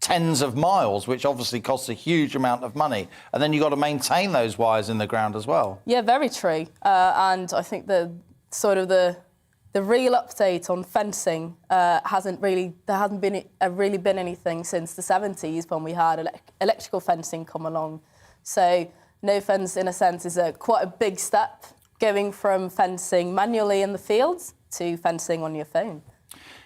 tens of miles, which obviously costs a huge amount of money. And then you've got to maintain those wires in the ground as well. Yeah, very true. And I think the real update on fencing there hasn't really been anything since the 70s when we had electrical fencing come along. So No Fence, in a sense, is quite a big step, going from fencing manually in the fields to fencing on your phone.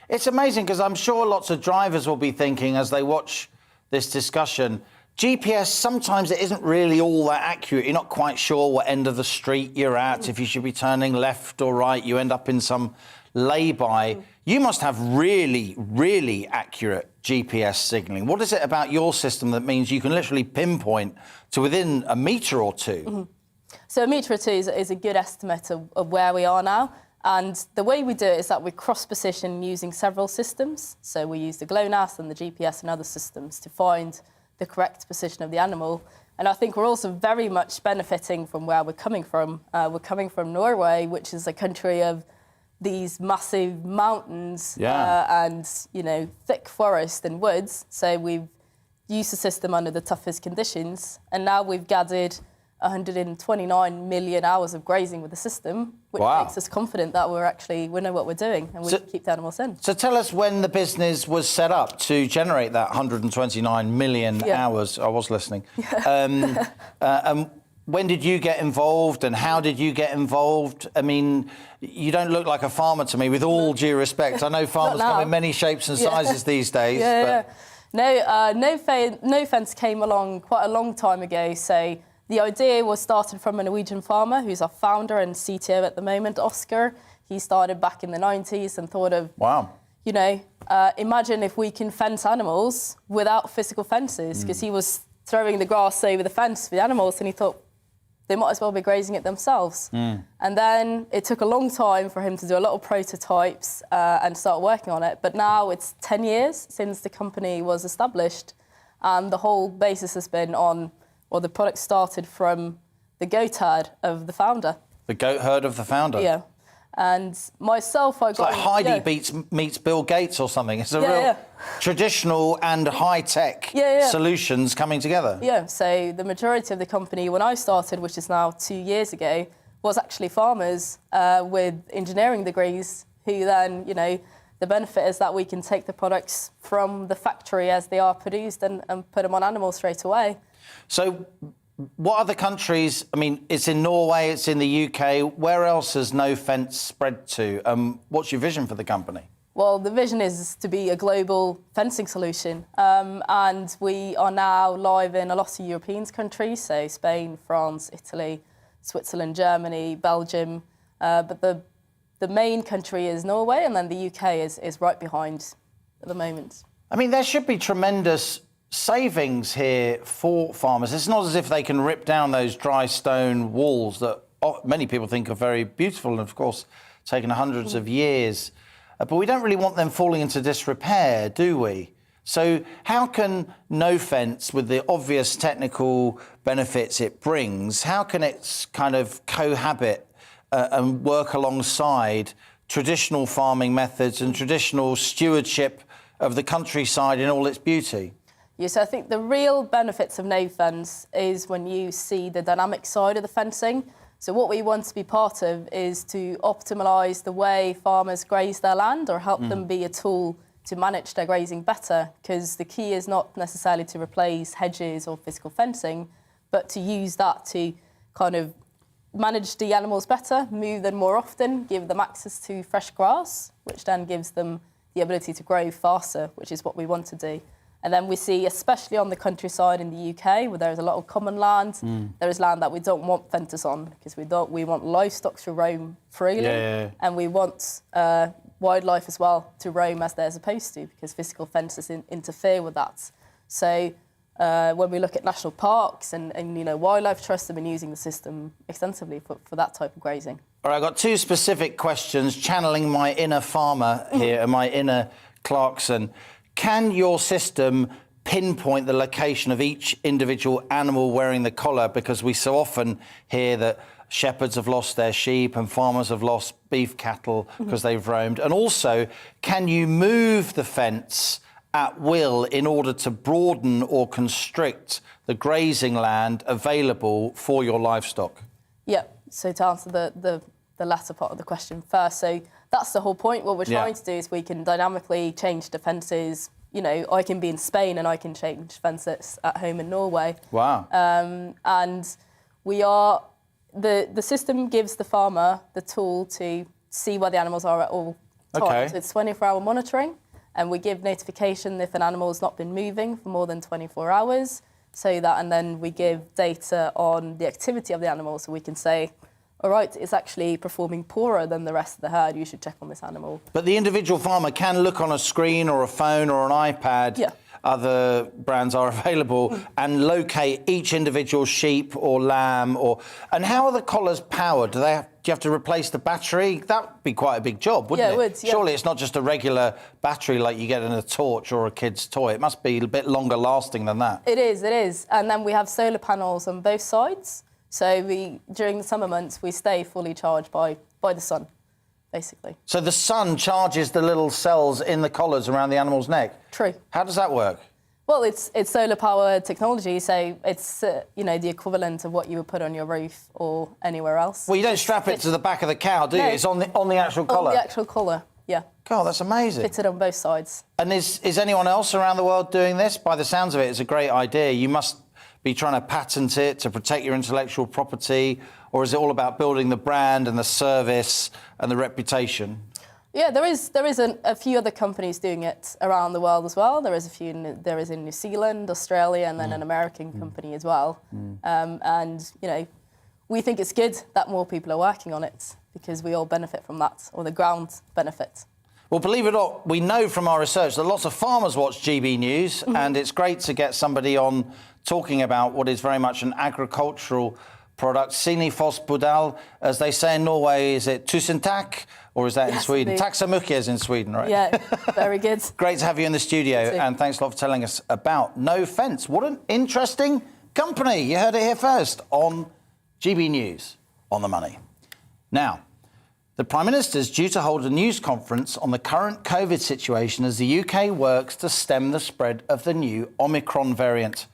It's amazing because I'm sure lots of drivers will be thinking as they watch this discussion, GPS, sometimes it isn't really all that accurate. You're not quite sure what end of the street you're at, if you should be turning left or right. You end up in some lay-by. You must have really, really accurate GPS signalling. What is it about your system that means you can literally pinpoint to within a metre or two? Mm-hmm. So a metre or two is a good estimate of where we are now. And the way we do it is that we cross-position using several systems. So we use the GLONASS and the GPS and other systems to find the correct position of the animal. And I think we're also very much benefiting from where we're coming from. We're coming from Norway, which is a country of these massive mountains and, you know, thick forest and woods. So we've used the system under the toughest conditions. And now we've gathered 129 million hours of grazing with the system, which makes us confident that we know what we're doing and we can keep the animals in. So tell us when the business was set up to generate that 129 million hours. I was listening. When did you get involved and how did you get involved? I mean, you don't look like a farmer to me, with all due respect. I know farmers come in many shapes and sizes these days. No fence came along quite a long time ago. So the idea was started from a Norwegian farmer who's our founder and CTO at the moment, Oscar. He started back in the 90s and thought of, you know, imagine if we can fence animals without physical fences, because he was throwing the grass over the fence for the animals and he thought, they might as well be grazing it themselves. And then it took a long time for him to do a lot of prototypes and start working on it. But now it's 10 years since the company was established. And the whole basis has been on, or the product started from the goat herd of the founder. The goat herd of the founder? Yeah. And myself, I got... It's like Heidi meets Bill Gates or something. It's a real traditional and high-tech solutions coming together. Yeah, so the majority of the company, when I started, which is now 2 years ago, was actually farmers with engineering degrees who then, you know, the benefit is that we can take the products from the factory as they are produced and put them on animals straight away. So what other countries, I mean, it's in Norway, it's in the UK, where else has no fence spread to? What's your vision for the company? Well, the vision is to be a global fencing solution. And we are now live in a lot of European countries, so Spain, France, Italy, Switzerland, Germany, Belgium. But the main country is Norway, and then the UK is right behind at the moment. I mean, there should be tremendous savings here for farmers. It's not as if they can rip down those dry stone walls that many people think are very beautiful and, of course, taken hundreds of years. But we don't really want them falling into disrepair, do we? So how can no fence, with the obvious technical benefits it brings, how can it kind of cohabit and work alongside traditional farming methods and traditional stewardship of the countryside in all its beauty? Yes, I think the real benefits of no fence is when you see the dynamic side of the fencing. So what we want to be part of is to optimalise the way farmers graze their land or help them be a tool to manage their grazing better, because the key is not necessarily to replace hedges or physical fencing, but to use that to kind of manage the animals better, move them more often, give them access to fresh grass, which then gives them the ability to grow faster, which is what we want to do. And then we see, especially on the countryside in the UK, where there's a lot of common land, there is land that we don't want fences on, because we want livestock to roam freely, and we want wildlife as well to roam as they're supposed to, because physical fences interfere with that. So when we look at national parks and you know, wildlife trusts have been using the system extensively for that type of grazing. All right, I've got two specific questions, channeling my inner farmer here and my inner Clarkson. Can your system pinpoint the location of each individual animal wearing the collar? Because we so often hear that shepherds have lost their sheep and farmers have lost beef cattle because they've roamed. And also, can you move the fence at will in order to broaden or constrict the grazing land available for your livestock? Yeah, so to answer the latter part of the question first, so that's the whole point. What we're trying to do is we can dynamically change the fences. You know, I can be in Spain and I can change fences at home in Norway. Wow. And we are, the system gives the farmer the tool to see where the animals are at all times. Okay. So it's 24-hour monitoring, and we give notification if an animal has not been moving for more than 24 hours. So that, and then we give data on the activity of the animal, so we can say, all right, it's actually performing poorer than the rest of the herd, you should check on this animal. But the individual farmer can look on a screen or a phone or an iPad, other brands are available, and locate each individual sheep or lamb. And how are the collars powered? Do you have to replace the battery? That would be quite a big job, wouldn't it? It would, yeah. Surely it's not just a regular battery like you get in a torch or a kid's toy. It must be a bit longer lasting than that. It is. And then we have solar panels on both sides. So during the summer months, we stay fully charged by the sun, basically. So the sun charges the little cells in the collars around the animal's neck? True. How does that work? Well, it's solar powered technology, so it's the equivalent of what you would put on your roof or anywhere else. Well, you don't strap it to the back of the cow, do you? It's on the actual collar. On the actual collar, yeah. God, that's amazing. Fitted on both sides. And is anyone else around the world doing this? By the sounds of it, it's a great idea. You must be trying to patent it to protect your intellectual property, or is it all about building the brand and the service and the reputation? Yeah, there is a few other companies doing it around the world as well. There is in New Zealand, Australia, and then an American company as well. And we think it's good that more people are working on it because we all benefit from that, or the ground benefit. Well, believe it or not, we know from our research that lots of farmers watch GB News, and it's great to get somebody on talking about what is very much an agricultural product. Sini Foss Budal, as they say in Norway, is it tusen takk, or is that in Sweden? Tack så mycket is in Sweden, right? Yeah, very good. Great to have you in the studio, and thanks a lot for telling us about No Fence. What an interesting company. You heard it here first on GB News, On the Money. Now, the Prime Minister is due to hold a news conference on the current COVID situation as the UK works to stem the spread of the new Omicron variant.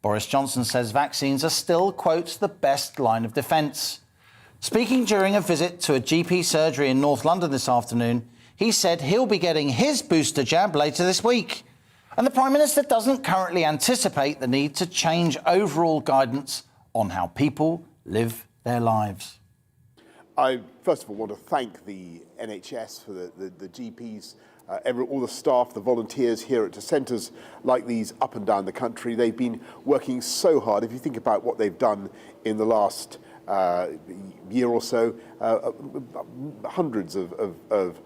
Boris Johnson says vaccines are still, quote, the best line of defence. Speaking during a visit to a GP surgery in North London this afternoon, he said he'll be getting his booster jab later this week. And the Prime Minister doesn't currently anticipate the need to change overall guidance on how people live their lives. I, first of all, want to thank the NHS for the GPs, all the staff, the volunteers here at the centres like these up and down the country. They've been working so hard. If you think about what they've done in the last year or so, hundreds of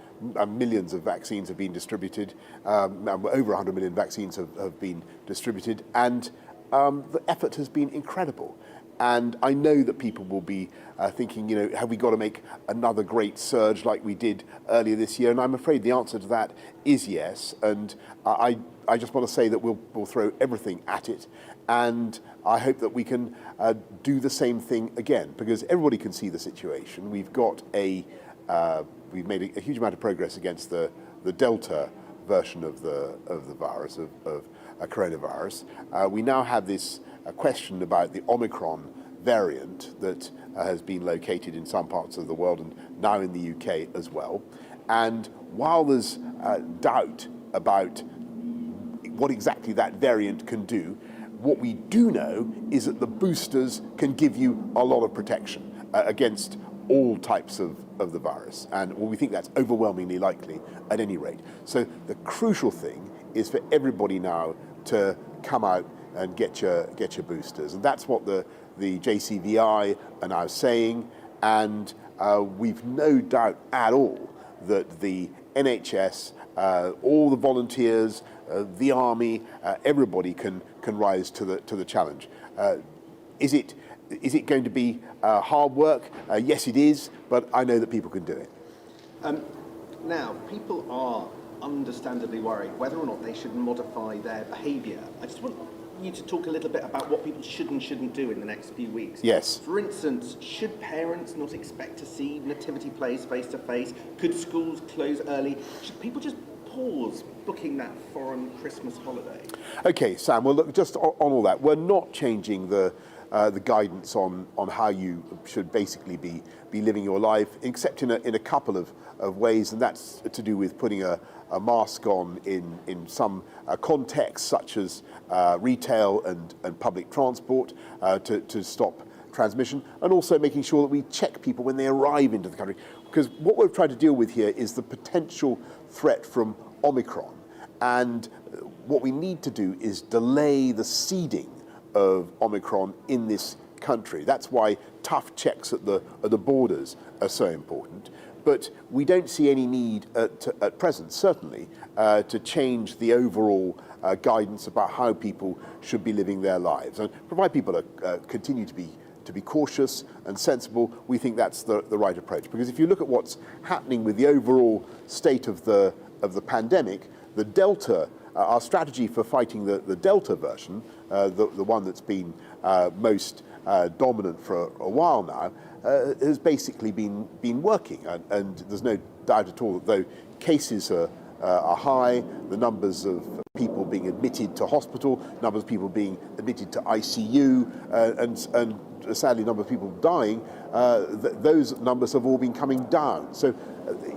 millions of vaccines have been distributed. Over 100 million vaccines have been distributed, and the effort has been incredible. And I know that people will be thinking, have we got to make another great surge like we did earlier this year? And I'm afraid the answer to that is yes. And I just want to say that we'll throw everything at it. And I hope that we can do the same thing again, because everybody can see the situation. We've made a huge amount of progress against the Delta version of the virus, of coronavirus. We now have this question about the Omicron variant that has been located in some parts of the world and now in the UK as well. And while there's doubt about what exactly that variant can do, what we do know is that the boosters can give you a lot of protection against all types of the virus. And we think that's overwhelmingly likely at any rate. So the crucial thing is for everybody now to come out and get your boosters. And that's what the JCVI are now saying. And we've no doubt at all that the NHS, all the volunteers, the army, everybody can rise to the challenge. Is it going to be hard work? Yes, it is, but I know that people can do it. Now, people are understandably worried whether or not they should modify their behaviour. I just want you to talk a little bit about what people should and shouldn't do in the next few weeks. Yes. For instance, should parents not expect to see nativity plays face to face? Could schools close early? Should people just pause booking that foreign Christmas holiday? Okay, Sam, well, look, just on all that, we're not changing the guidance on how you should basically be living your life, except in a couple of ways, and that's to do with putting a mask on in some contexts, such as retail and public transport, to stop transmission, and also making sure that we check people when they arrive into the country. Because what we're trying to deal with here is the potential threat from Omicron, and what we need to do is delay the seeding of Omicron in this country. That's why tough checks at the borders are so important. But we don't see any need at present, certainly, to change the overall guidance about how people should be living their lives. And provided people continue to be cautious and sensible, we think that's the right approach. Because if you look at what's happening with the overall state of the pandemic, the Delta, our strategy for fighting the Delta version, the one that's been most dominant for a while now, has basically been working. And there's no doubt at all that though cases are high, the numbers of people being admitted to hospital, numbers of people being admitted to ICU, and sadly, number of people dying, those numbers have all been coming down. So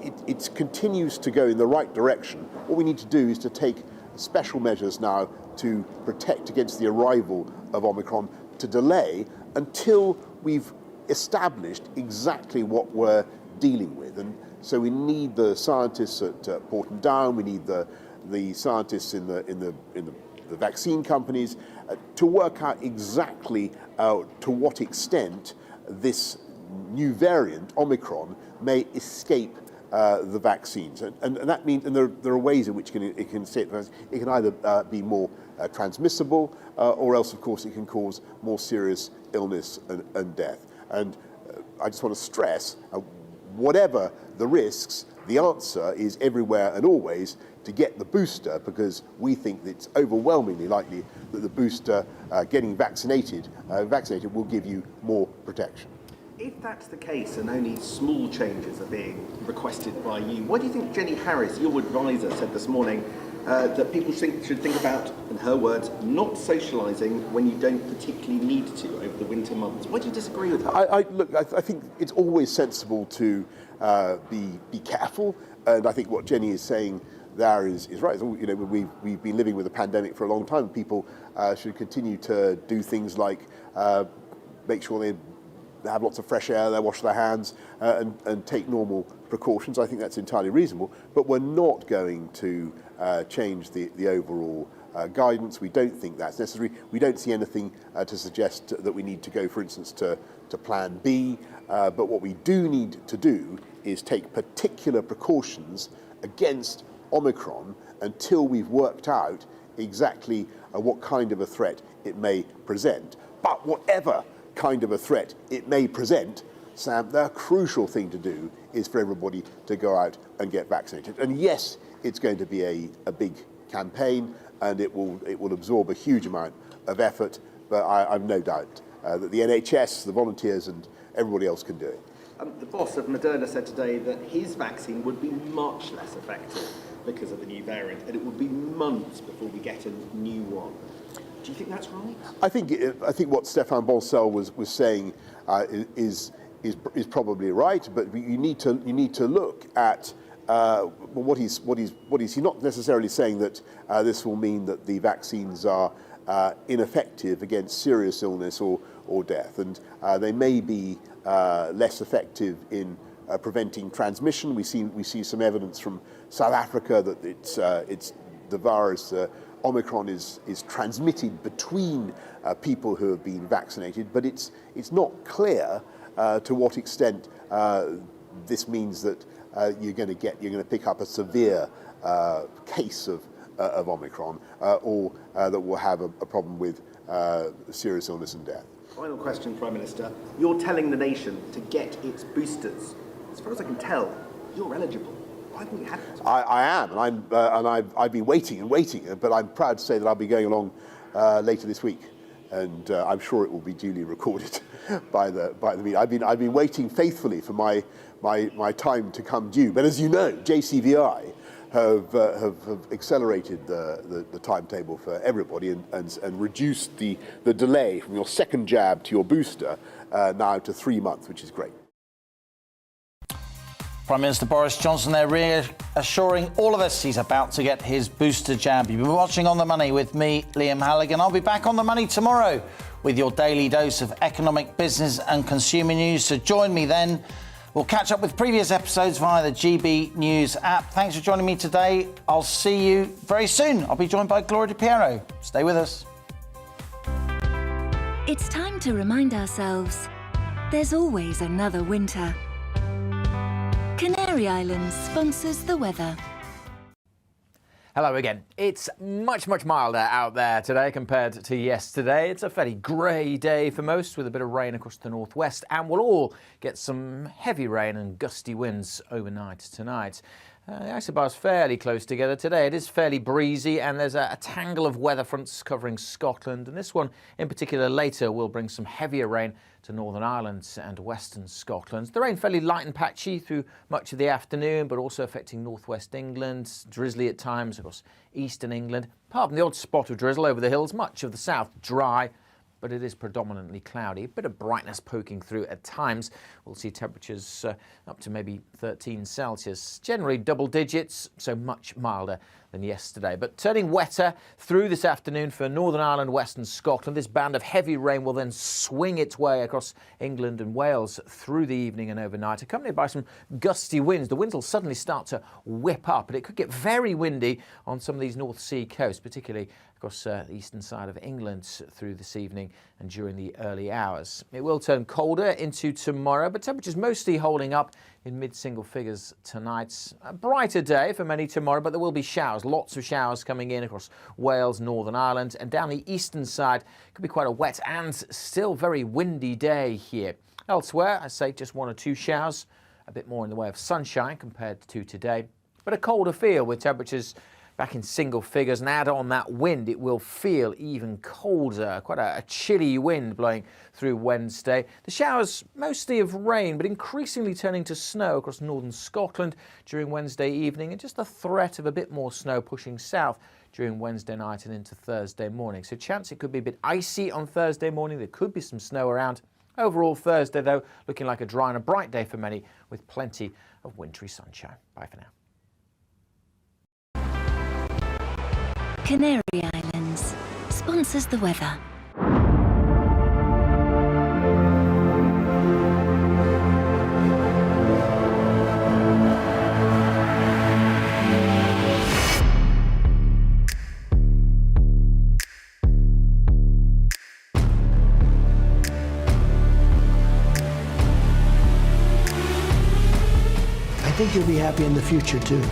it continues to go in the right direction. What we need to do is to take special measures now to protect against the arrival of Omicron, to delay until we've established exactly what we're dealing with. And so we need the scientists at Porton Down, we need the scientists in the vaccine companies to work out exactly to what extent this new variant, Omicron, may escape the vaccines. And that means, and there are ways in which it can escape. It can either be more transmissible, or else, of course, it can cause more serious illness and death. And I just want to stress, whatever the risks, the answer is everywhere and always to get the booster, because we think that it's overwhelmingly likely that the booster, getting vaccinated will give you more protection. If that's the case and only small changes are being requested by you, what do you think Jenny Harris, your advisor, said this morning that people should think about, in her words, not socialising when you don't particularly need to over the winter months? Why do you disagree with her? I think it's always sensible to be careful, and I think what Jenny is saying there is right. You know, we've been living with a pandemic for a long time. People should continue to do things like make sure they have lots of fresh air, they wash their hands, and take normal precautions. I think that's entirely reasonable. But we're not going to change the overall guidance. We don't think that's necessary. We don't see anything to suggest that we need to go, for instance, to Plan B. But what we do need to do is take particular precautions against Omicron until we've worked out exactly what kind of a threat it may present. But whatever kind of a threat it may present, Sam, the crucial thing to do is for everybody to go out and get vaccinated. And yes, it's going to be a big campaign, and it will absorb a huge amount of effort, but I've no doubt that the NHS, the volunteers, and everybody else can do it. The boss of Moderna said today that his vaccine would be much less effective because of the new variant, and it would be months before we get a new one. Do you think that's right? I think what Stéphane Bancel was saying is probably right, but you need to look at what he's not necessarily saying that this will mean that the vaccines are ineffective against serious illness or death, and they may be less effective in preventing transmission. We see some evidence from South Africa that it's the virus. Omicron is transmitted between people who have been vaccinated, but it's not clear to what extent this means that you're going to pick up a severe case of Omicron, or that will have a problem with serious illness and death. Final question, Prime Minister. You're telling the nation to get its boosters. As far as I can tell, you're eligible. Why haven't you had it? I am, and I've been waiting, but I'm proud to say that I'll be going along later this week, and I'm sure it will be duly recorded by the media. I've been waiting faithfully for my time to come due. But as you know, JCVI have accelerated the timetable for everybody and reduced the delay from your second jab to your booster now to 3 months, which is great. Prime Minister Boris Johnson there reassuring all of us he's about to get his booster jab. You've been watching On the Money with me, Liam Halligan. I'll be back on the money tomorrow with your daily dose of economic, business and consumer news. So join me then. We'll catch up with previous episodes via the GB News app. Thanks for joining me today. I'll see you very soon. I'll be joined by Gloria Di Piero. Stay with us. It's time to remind ourselves there's always another winter. Canary Islands sponsors the weather. Hello again. It's much milder out there today compared to yesterday. It's a fairly grey day for most, with a bit of rain across the northwest, and we'll all get some heavy rain and gusty winds overnight tonight. The isobar's fairly close together today. It is fairly breezy, and there's a tangle of weather fronts covering Scotland, and this one in particular later will bring some heavier rain to Northern Ireland and western Scotland. The rain fairly light and patchy through much of the afternoon, but also affecting northwest England, drizzly at times across eastern England. Apart from the odd spot of drizzle over the hills, much of the south dry, but it is predominantly cloudy. A bit of brightness poking through at times. We'll see temperatures up to maybe 13 Celsius. Generally double digits, so much milder than yesterday. But turning wetter through this afternoon for Northern Ireland, western Scotland. This band of heavy rain will then swing its way across England and Wales through the evening and overnight, accompanied by some gusty winds. The winds will suddenly start to whip up, and it could get very windy on some of these North Sea coasts, particularly across the eastern side of England through this evening and during the early hours. It will turn colder into tomorrow, but temperatures mostly holding up in mid-single figures tonight. A brighter day for many tomorrow, but there will be showers, lots of showers coming in across Wales, Northern Ireland, and down the eastern side. Could be quite a wet and still very windy day here. Elsewhere, I say just one or two showers, a bit more in the way of sunshine compared to today, but a colder feel with temperatures back in single figures, and add on that wind, it will feel even colder. Quite a chilly wind blowing through Wednesday. The showers mostly of rain, but increasingly turning to snow across northern Scotland during Wednesday evening, and just a threat of a bit more snow pushing south during Wednesday night and into Thursday morning. So chance it could be a bit icy on Thursday morning. There could be some snow around. Overall Thursday, though, looking like a dry and a bright day for many, with plenty of wintry sunshine. Bye for now. Canary Islands sponsors the weather. I think you'll be happy in the future too.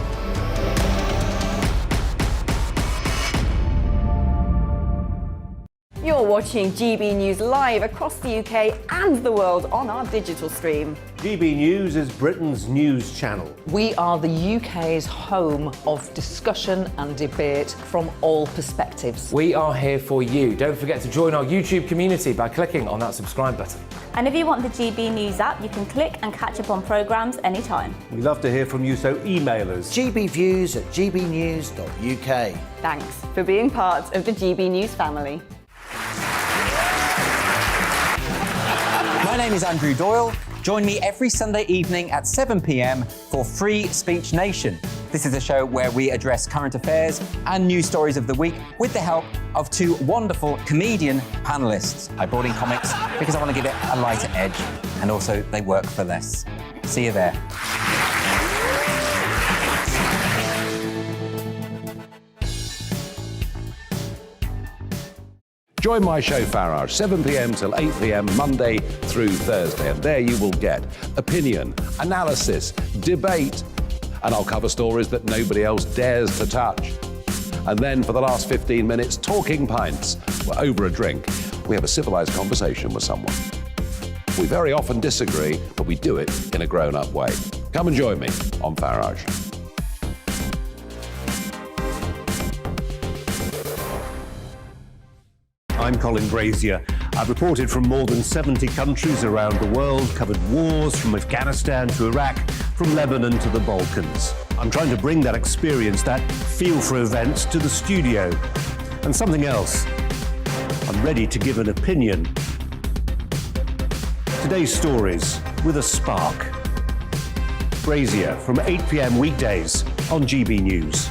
You're watching GB News live across the UK and the world on our digital stream. GB News is Britain's news channel. We are the UK's home of discussion and debate from all perspectives. We are here for you. Don't forget to join our YouTube community by clicking on that subscribe button. And if you want the GB News app, you can click and catch up on programmes anytime. We love to hear from you, so email us. gbviews@gbnews.uk. Thanks for being part of the GB News family. My name is Andrew Doyle. Join me every Sunday evening at 7 p.m. for Free Speech Nation. This is a show where we address current affairs and news stories of the week with the help of two wonderful comedian panellists. I brought in comics because I want to give it a lighter edge, and also they work for less. See you there. Join my show Farage, 7 p.m. till 8 p.m. Monday through Thursday, and there you will get opinion, analysis, debate, and I'll cover stories that nobody else dares to touch. And then for the last 15 minutes, talking pints. We're over a drink. We have a civilized conversation with someone. We very often disagree, but we do it in a grown-up way. Come and join me on Farage. I'm Colin Brazier. I've reported from more than 70 countries around the world, covered wars from Afghanistan to Iraq, from Lebanon to the Balkans. I'm trying to bring that experience, that feel for events, to the studio. And something else. I'm ready to give an opinion. Today's stories with a spark. Brazier from 8 p.m. weekdays on GB News.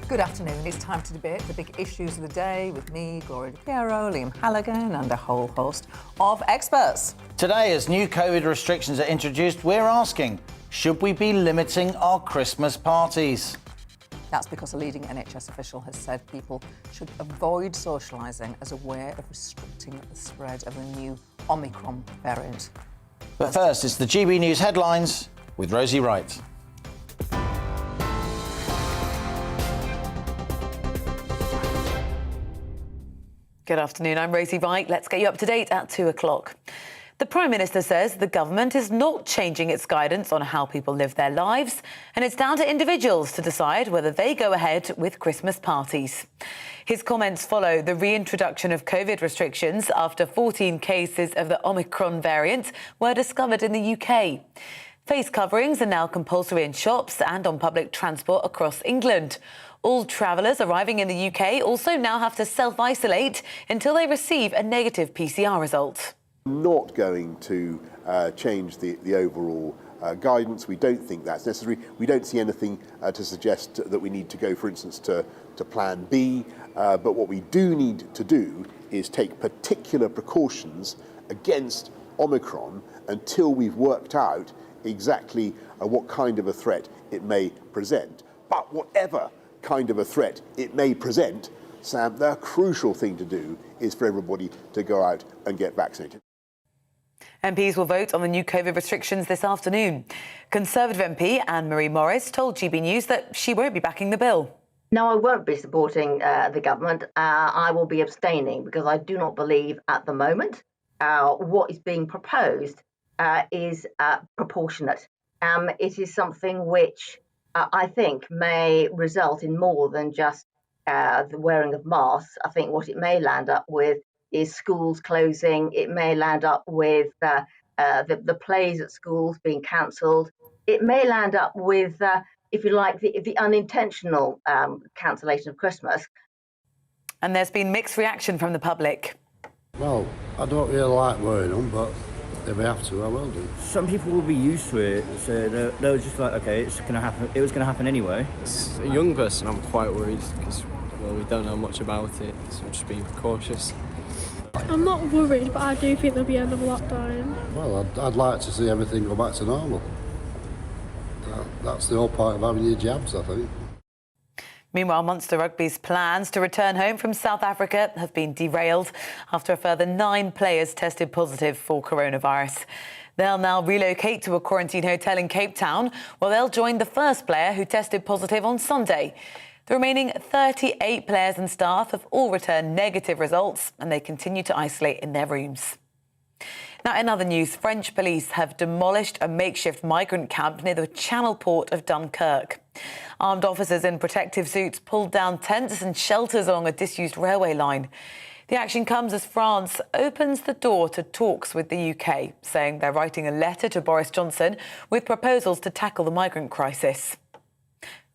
Good afternoon. It's time to debate the big issues of the day with me, Gloria DePiero, Liam Halligan, and a whole host of experts. Today, as new COVID restrictions are introduced, we're asking, should we be limiting our Christmas parties? That's because a leading NHS official has said people should avoid socialising as a way of restricting the spread of the new Omicron variant. But first, it's the GB News headlines with Rosie Wright. Good afternoon, I'm Rosie Wright. Let's get you up to date at 2 o'clock. The Prime Minister says the government is not changing its guidance on how people live their lives, and it's down to individuals to decide whether they go ahead with Christmas parties. His comments follow the reintroduction of COVID restrictions after 14 cases of the Omicron variant were discovered in the UK. Face coverings are now compulsory in shops and on public transport across England. All travellers arriving in the UK also now have to self-isolate until they receive a negative PCR result. Not going to change the overall guidance. We don't think that's necessary. We don't see anything to suggest that we need to go, for instance, to Plan B. But what we do need to do is take particular precautions against Omicron until we've worked out exactly what kind of a threat it may present. But whatever kind of a threat it may present, Sam, the crucial thing to do is for everybody to go out and get vaccinated. MPs will vote on the new COVID restrictions this afternoon. Conservative MP Anne-Marie Morris told GB News that she won't be backing the bill. No, I won't be supporting the government. I will be abstaining because I do not believe at the moment what is being proposed is proportionate. It is something which I think may result in more than just the wearing of masks. I think what it may land up with is schools closing. It may land up with the plays at schools being cancelled. It may land up with, if you like, the unintentional cancellation of Christmas. And there's been mixed reaction from the public. Well, I don't really like wearing them, but if I have to, I will do. Some people will be used to it, so they're just like, okay, it's going to happen. It was going to happen anyway. As a young person, I'm quite worried because, well, we don't know much about it, so I'm just being cautious. I'm not worried, but I do think there'll be another lockdown. Well, I'd like to see everything go back to normal. That's the whole point of having your jabs, I think. Meanwhile, Munster Rugby's plans to return home from South Africa have been derailed after a further 9 players tested positive for coronavirus. They'll now relocate to a quarantine hotel in Cape Town, where they'll join the first player who tested positive on Sunday. The remaining 38 players and staff have all returned negative results, and they continue to isolate in their rooms. Now, in other news, French police have demolished a makeshift migrant camp near the Channel port of Dunkirk. Armed officers in protective suits pulled down tents and shelters along a disused railway line. The action comes as France opens the door to talks with the UK, saying they're writing a letter to Boris Johnson with proposals to tackle the migrant crisis.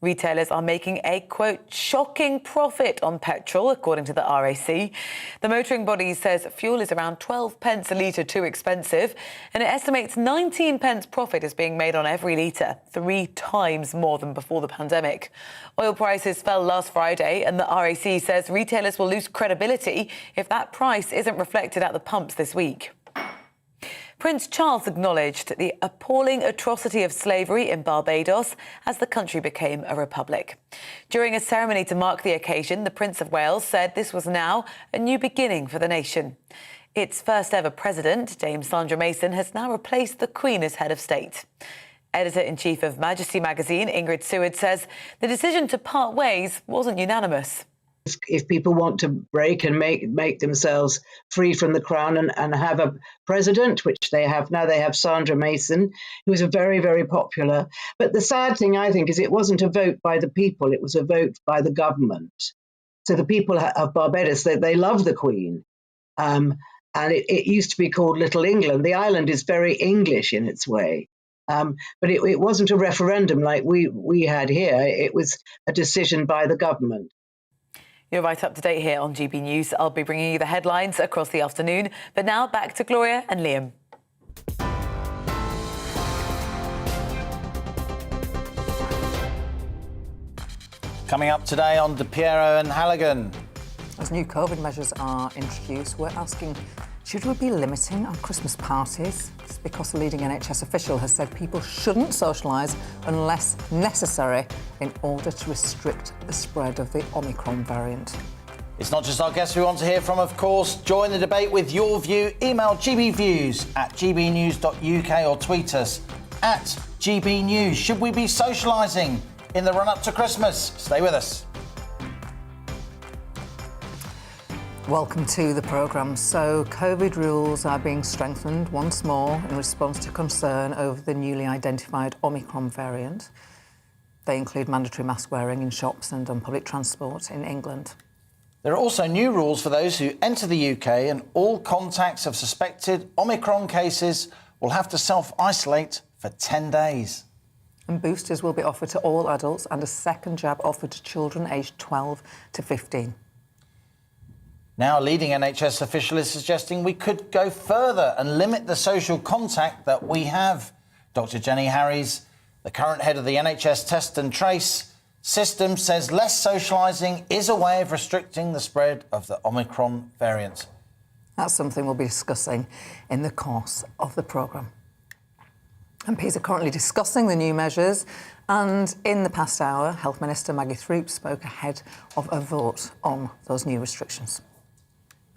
Retailers are making a, quote, shocking profit on petrol, according to the RAC. The motoring body says fuel is around 12 pence a litre too expensive, and it estimates 19 pence profit is being made on every litre, 3 times more than before the pandemic. Oil prices fell last Friday, and the RAC says retailers will lose credibility if that price isn't reflected at the pumps this week. Prince Charles acknowledged the appalling atrocity of slavery in Barbados as the country became a republic. During a ceremony to mark the occasion, the Prince of Wales said this was now a new beginning for the nation. Its first ever president, Dame Sandra Mason, has now replaced the Queen as head of state. Editor-in-chief of Majesty magazine, Ingrid Seward, says the decision to part ways wasn't unanimous. If people want to break and make themselves free from the crown and have a president, which they have now, they have Sandra Mason, who is a very, very popular. But the sad thing, I think, is it wasn't a vote by the people, it was a vote by the government. So the people of Barbados, they love the Queen. And it used to be called Little England. The island is very English in its way. But it wasn't a referendum like we had here. It was a decision by the government. You're right up to date here on GB News. I'll be bringing you the headlines across the afternoon. But now back to Gloria and Liam. Coming up today on De Piero and Halligan. As new COVID measures are introduced, we're asking, should we be limiting our Christmas parties? It's because a leading NHS official has said people shouldn't socialise unless necessary in order to restrict the spread of the Omicron variant. It's not just our guests we want to hear from, of course. Join the debate with your view. Email gbviews@gbnews.uk or tweet us @GBNews. Should we be socialising in the run-up to Christmas? Stay with us. Welcome to the programme. So, COVID rules are being strengthened once more in response to concern over the newly identified Omicron variant. They include mandatory mask wearing in shops and on public transport in England. There are also new rules for those who enter the UK, and all contacts of suspected Omicron cases will have to self-isolate for 10 days. And boosters will be offered to all adults and a second jab offered to children aged 12 to 15. Now, a leading NHS official is suggesting we could go further and limit the social contact that we have. Dr. Jenny Harries, the current head of the NHS Test and Trace system, says less socialising is a way of restricting the spread of the Omicron variant. That's something we'll be discussing in the course of the programme. MPs are currently discussing the new measures, and in the past hour, Health Minister Maggie Throop spoke ahead of a vote on those new restrictions.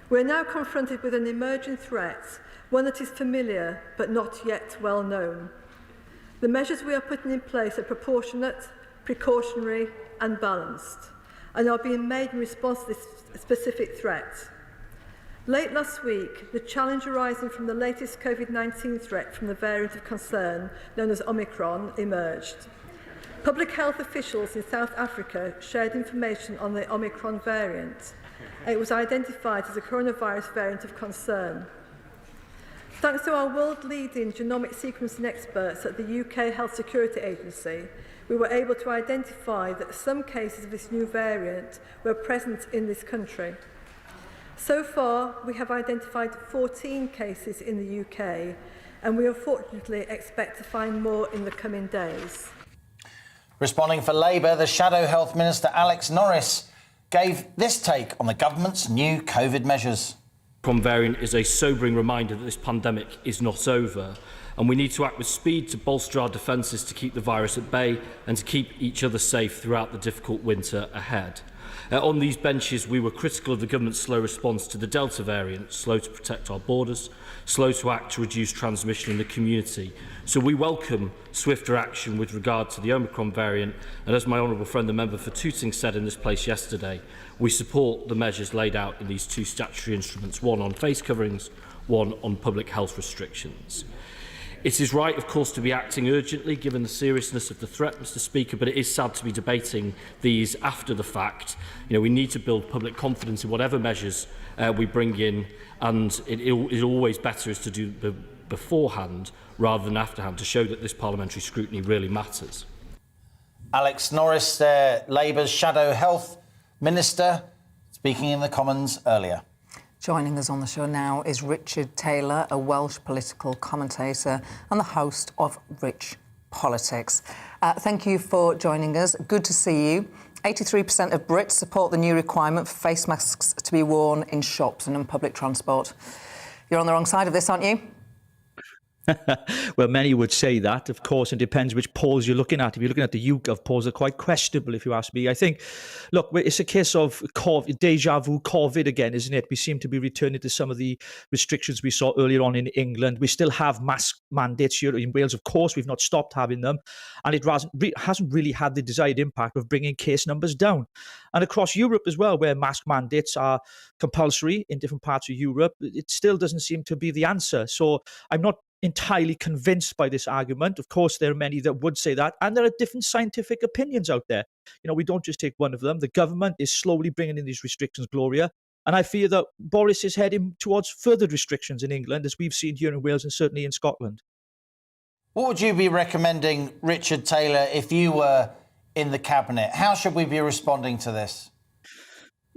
We're now confronted with an emerging threat, one that is familiar but not yet well known. The measures we are putting in place are proportionate, precautionary and balanced, and are being made in response to this specific threat. Late last week, the challenge arising from the latest COVID-19 threat from the variant of concern known as Omicron emerged. Public health officials in South Africa shared information on the Omicron variant. It was identified as a coronavirus variant of concern. Thanks to our world-leading genomic sequencing experts at the UK Health Security Agency, we were able to identify that some cases of this new variant were present in this country. So far, we have identified 14 cases in the UK, and we unfortunately expect to find more in the coming days. Responding for Labour, the Shadow Health Minister Alex Norris gave this take on the government's new COVID measures. The Omicron variant is a sobering reminder that this pandemic is not over, and we need to act with speed to bolster our defences to keep the virus at bay and to keep each other safe throughout the difficult winter ahead. On these benches, we were critical of the government's slow response to the Delta variant, slow to protect our borders, slow to act to reduce transmission in the community. So we welcome swifter action with regard to the Omicron variant, and as my honourable friend, the member for Tooting, said in this place yesterday, we support the measures laid out in these two statutory instruments, one on face coverings, one on public health restrictions. It is right, of course, to be acting urgently, given the seriousness of the threat, Mr Speaker, but it is sad to be debating these after the fact. You know, we need to build public confidence in whatever measures we bring in, and it is always better is to do beforehand rather than afterhand to show that this parliamentary scrutiny really matters. Alex Norris, Labour's Shadow Health Minister, speaking in the Commons earlier. Joining us on the show now is Richard Taylor, a Welsh political commentator and the host of Rich Politics. Thank you for joining us. Good to see you. 83% of Brits support the new requirement for face masks to be worn in shops and on public transport. You're on the wrong side of this, aren't you? Well, many would say that. Of course, it depends which polls you're looking at. If you're looking at the YouGov polls, they're quite questionable, if you ask me. I think, look, it's a case of COVID, deja vu COVID again, isn't it? We seem to be returning to some of the restrictions we saw earlier on in England. We still have mask mandates here in Wales. Of course, we've not stopped having them. And it hasn't really had the desired impact of bringing case numbers down. And across Europe as well, where mask mandates are compulsory in different parts of Europe, it still doesn't seem to be the answer. So I'm not entirely convinced by this argument. Of course, there are many that would say that, and there are different scientific opinions out there. You know, we don't just take one of them. The government is slowly bringing in these restrictions, Gloria, and I fear that Boris is heading towards further restrictions in England, as we've seen here in Wales and certainly in Scotland. What would you be recommending, Richard Taylor, if you were in the Cabinet? How should we be responding to this?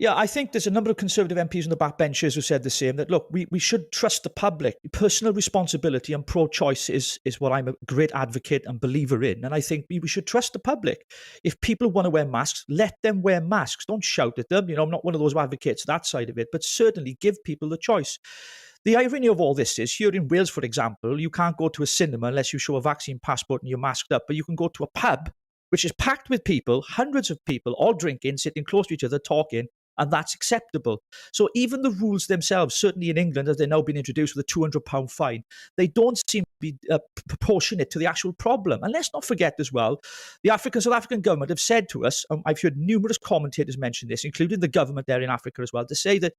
Yeah, I think there's a number of Conservative MPs on the backbenchers who said the same, that, look, we should trust the public. Personal responsibility and pro-choice is what I'm a great advocate and believer in. And I think we should trust the public. If people want to wear masks, let them wear masks. Don't shout at them. I'm not one of those who advocates that side of it, but certainly give people the choice. The irony of all this is, here in Wales, for example, you can't go to a cinema unless you show a vaccine passport and you're masked up, but you can go to a pub, which is packed with people, hundreds of people, all drinking, sitting close to each other, talking, and that's acceptable. So even the rules themselves, certainly in England, as they're now being introduced with a £200 fine, they don't seem to be proportionate to the actual problem. And let's not forget as well, the South African government have said to us, I've heard numerous commentators mention this, including the government there in Africa as well, to say that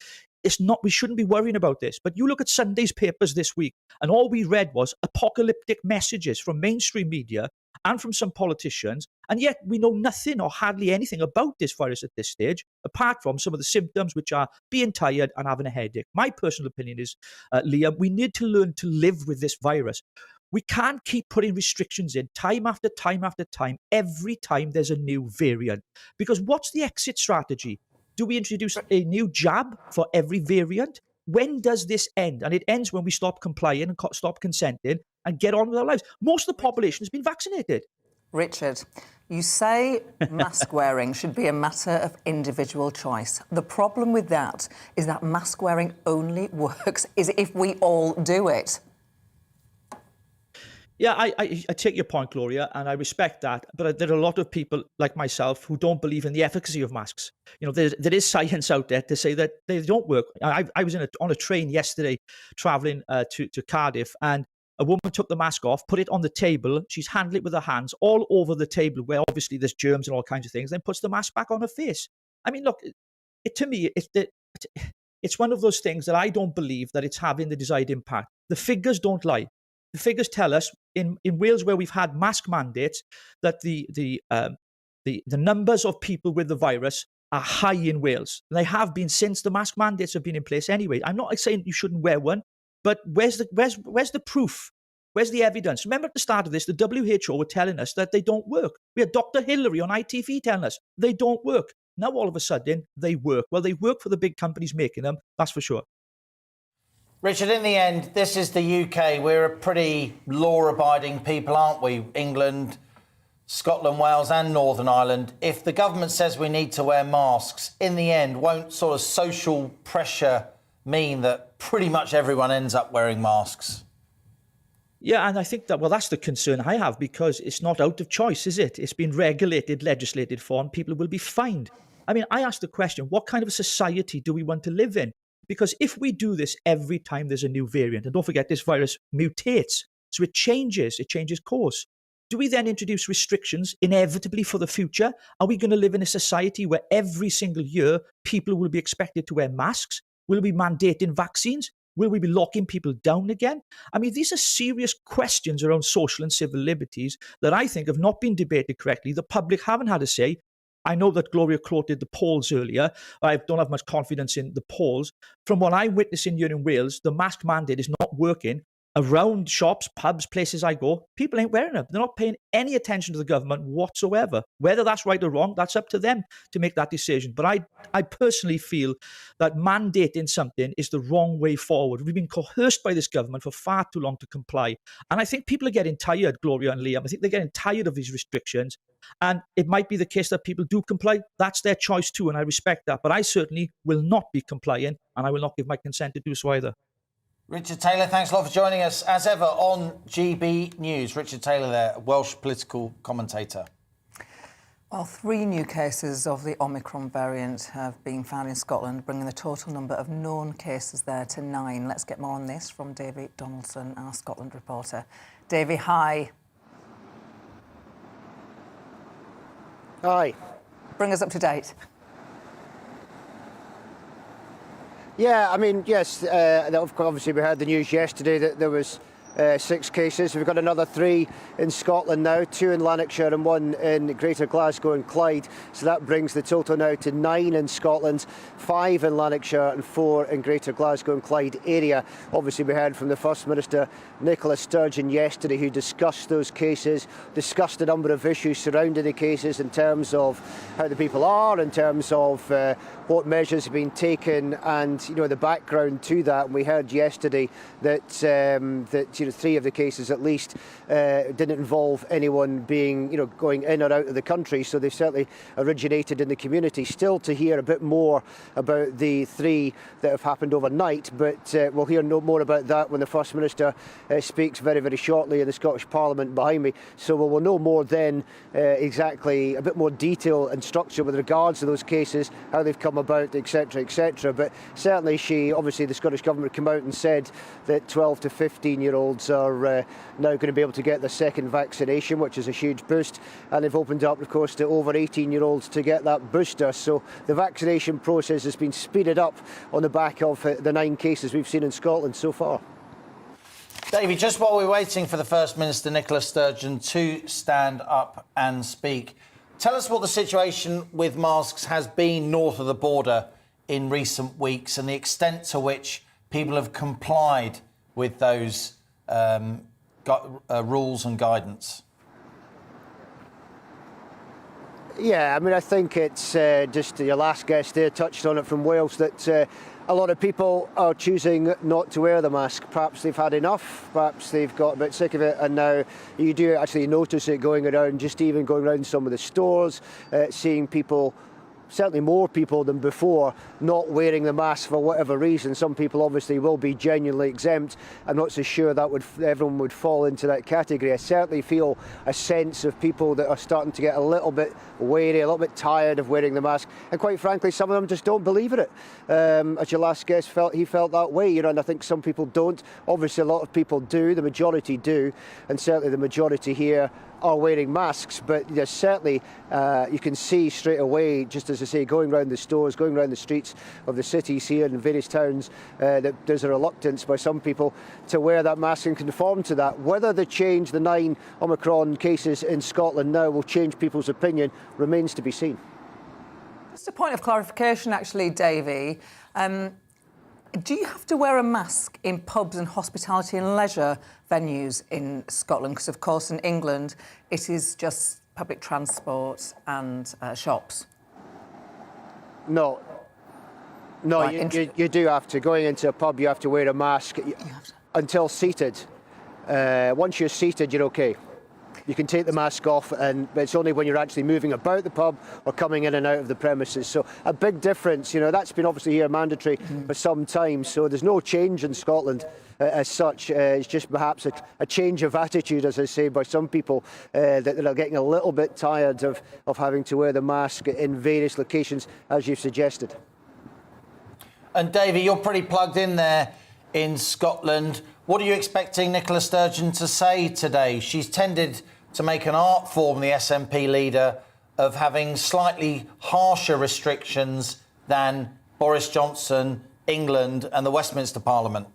we shouldn't be worrying about this. But you look at Sunday's papers this week, and all we read was apocalyptic messages from mainstream media and from some politicians, and yet we know nothing or hardly anything about this virus at this stage, apart from some of the symptoms, which are being tired and having a headache. My personal opinion is, Liam, we need to learn to live with this virus. We can't keep putting restrictions in time after time after time, every time there's a new variant. Because what's the exit strategy? Do we introduce a new jab for every variant? When does this end? And it ends when we stop complying and stop consenting and get on with our lives. Most of the population has been vaccinated. Richard, you say mask wearing should be a matter of individual choice. The problem with that is that mask wearing only works if we all do it. Yeah, I take your point, Gloria, and I respect that. But there are a lot of people like myself who don't believe in the efficacy of masks. There is science out there to say that they don't work. I was on a train yesterday traveling to Cardiff, and a woman took the mask off, put it on the table. She's handled it with her hands all over the table where obviously there's germs and all kinds of things, then puts the mask back on her face. I mean, look, to me, it's one of those things that I don't believe that it's having the desired impact. The figures don't lie. The figures tell us in Wales, where we've had mask mandates, that the numbers of people with the virus are high in Wales. And they have been since the mask mandates have been in place anyway. I'm not saying you shouldn't wear one, but where's the proof? Where's the evidence? Remember at the start of this, the WHO were telling us that they don't work. We had Dr. Hillary on ITV telling us they don't work. Now all of a sudden they work. Well, they work for the big companies making them, that's for sure. Richard, in the end, this is the UK. We're a pretty law-abiding people, aren't we? England, Scotland, Wales and Northern Ireland. If the government says we need to wear masks, in the end, won't sort of social pressure mean that pretty much everyone ends up wearing masks? Yeah, and I think that's the concern I have, because it's not out of choice, is it? It's been regulated, legislated for, and people will be fined. I mean, I ask the question, what kind of a society do we want to live in? Because if we do this every time there's a new variant, and don't forget this virus mutates, so it changes course. Do we then introduce restrictions inevitably for the future? Are we going to live in a society where every single year people will be expected to wear masks? Will we be mandating vaccines? Will we be locking people down again? I mean, these are serious questions around social and civil liberties that I think have not been debated correctly. The public haven't had a say. I know that Gloria quoted the polls earlier. I don't have much confidence in the polls. From what I'm witnessing here in Wales, the mask mandate is not working. Around shops, pubs, places I go, people ain't wearing them. They're not paying any attention to the government whatsoever. Whether that's right or wrong, that's up to them to make that decision. But I personally feel that mandating something is the wrong way forward. We've been coerced by this government for far too long to comply. And I think people are getting tired, Gloria and Liam. I think they're getting tired of these restrictions. And it might be the case that people do comply. That's their choice too, and I respect that. But I certainly will not be complying, and I will not give my consent to do so either. Richard Taylor, thanks a lot for joining us, as ever, on GB News. Richard Taylor there, Welsh political commentator. Well, 3 new cases of the Omicron variant have been found in Scotland, bringing the total number of known cases there to 9. Let's get more on this from Davy Donaldson, our Scotland reporter. Davy, hi. Hi. Bring us up to date. Yeah, I mean, yes, obviously we heard the news yesterday that there was 6 cases. We've got another 3 in Scotland now, 2 in Lanarkshire and 1 in Greater Glasgow and Clyde. So that brings the total now to 9 in Scotland, 5 in Lanarkshire and 4 in Greater Glasgow and Clyde area. Obviously, we heard from the First Minister, Nicola Sturgeon, yesterday, who discussed those cases, discussed a number of issues surrounding the cases in terms of how the people are, in terms of what measures have been taken, and the background to that. And we heard yesterday that 3 of the cases at least didn't involve anyone being going in or out of the country, so they certainly originated in the community. Still to hear a bit more about the 3 that have happened overnight, but we'll hear no more about that when the First Minister speaks very, very shortly in the Scottish Parliament behind me. So we will know more then, exactly a bit more detail and structure with regards to those cases, how they've come about, etc, etc. But certainly obviously the Scottish Government came out and said that 12 to 15-year-olds are now going to be able to get their second vaccination, which is a huge boost, and they've opened up, of course, to over 18-year-olds to get that booster. So the vaccination process has been speeded up on the back of the 9 cases we've seen in Scotland so far. Davey, just while we're waiting for the First Minister, Nicola Sturgeon, to stand up and speak, tell us what the situation with masks has been north of the border in recent weeks and the extent to which people have complied with those rules and guidance. Yeah, I mean, I think it's just your last guest there touched on it from Wales, that a lot of people are choosing not to wear the mask. Perhaps they've had enough, perhaps they've got a bit sick of it, and now you do actually notice it going around, just even going around some of the stores, seeing people, certainly more people than before, not wearing the mask for whatever reason. Some people obviously will be genuinely exempt. I'm not so sure that everyone would fall into that category. I certainly feel a sense of people that are starting to get a little bit wary, a little bit tired of wearing the mask, and quite frankly, some of them just don't believe in it. As your last guest felt, he felt that way, and I think some people don't. Obviously, a lot of people do. The majority do, and certainly the majority here are wearing masks, but certainly you can see straight away, just as I say, going around the stores, going around the streets of the cities here in various towns, that there's a reluctance by some people to wear that mask and conform to that. Whether the 9 Omicron cases in Scotland now will change people's opinion remains to be seen. Just a point of clarification, actually, Davey. Do you have to wear a mask in pubs and hospitality and leisure venues in Scotland? Because, of course, in England, it is just public transport and shops. No, right, you do have to. Going into a pub, you have to wear a mask until seated. Once you're seated, you're OK. You can take the mask off, but it's only when you're actually moving about the pub or coming in and out of the premises. So a big difference, that's been obviously here mandatory for some time. So there's no change in Scotland as such. It's just perhaps a change of attitude, as I say, by some people that are getting a little bit tired of having to wear the mask in various locations, as you've suggested. And Davey, you're pretty plugged in there in Scotland. What are you expecting Nicola Sturgeon to say today? She's tended to make an art form, the SNP leader, of having slightly harsher restrictions than Boris Johnson, England and the Westminster Parliament.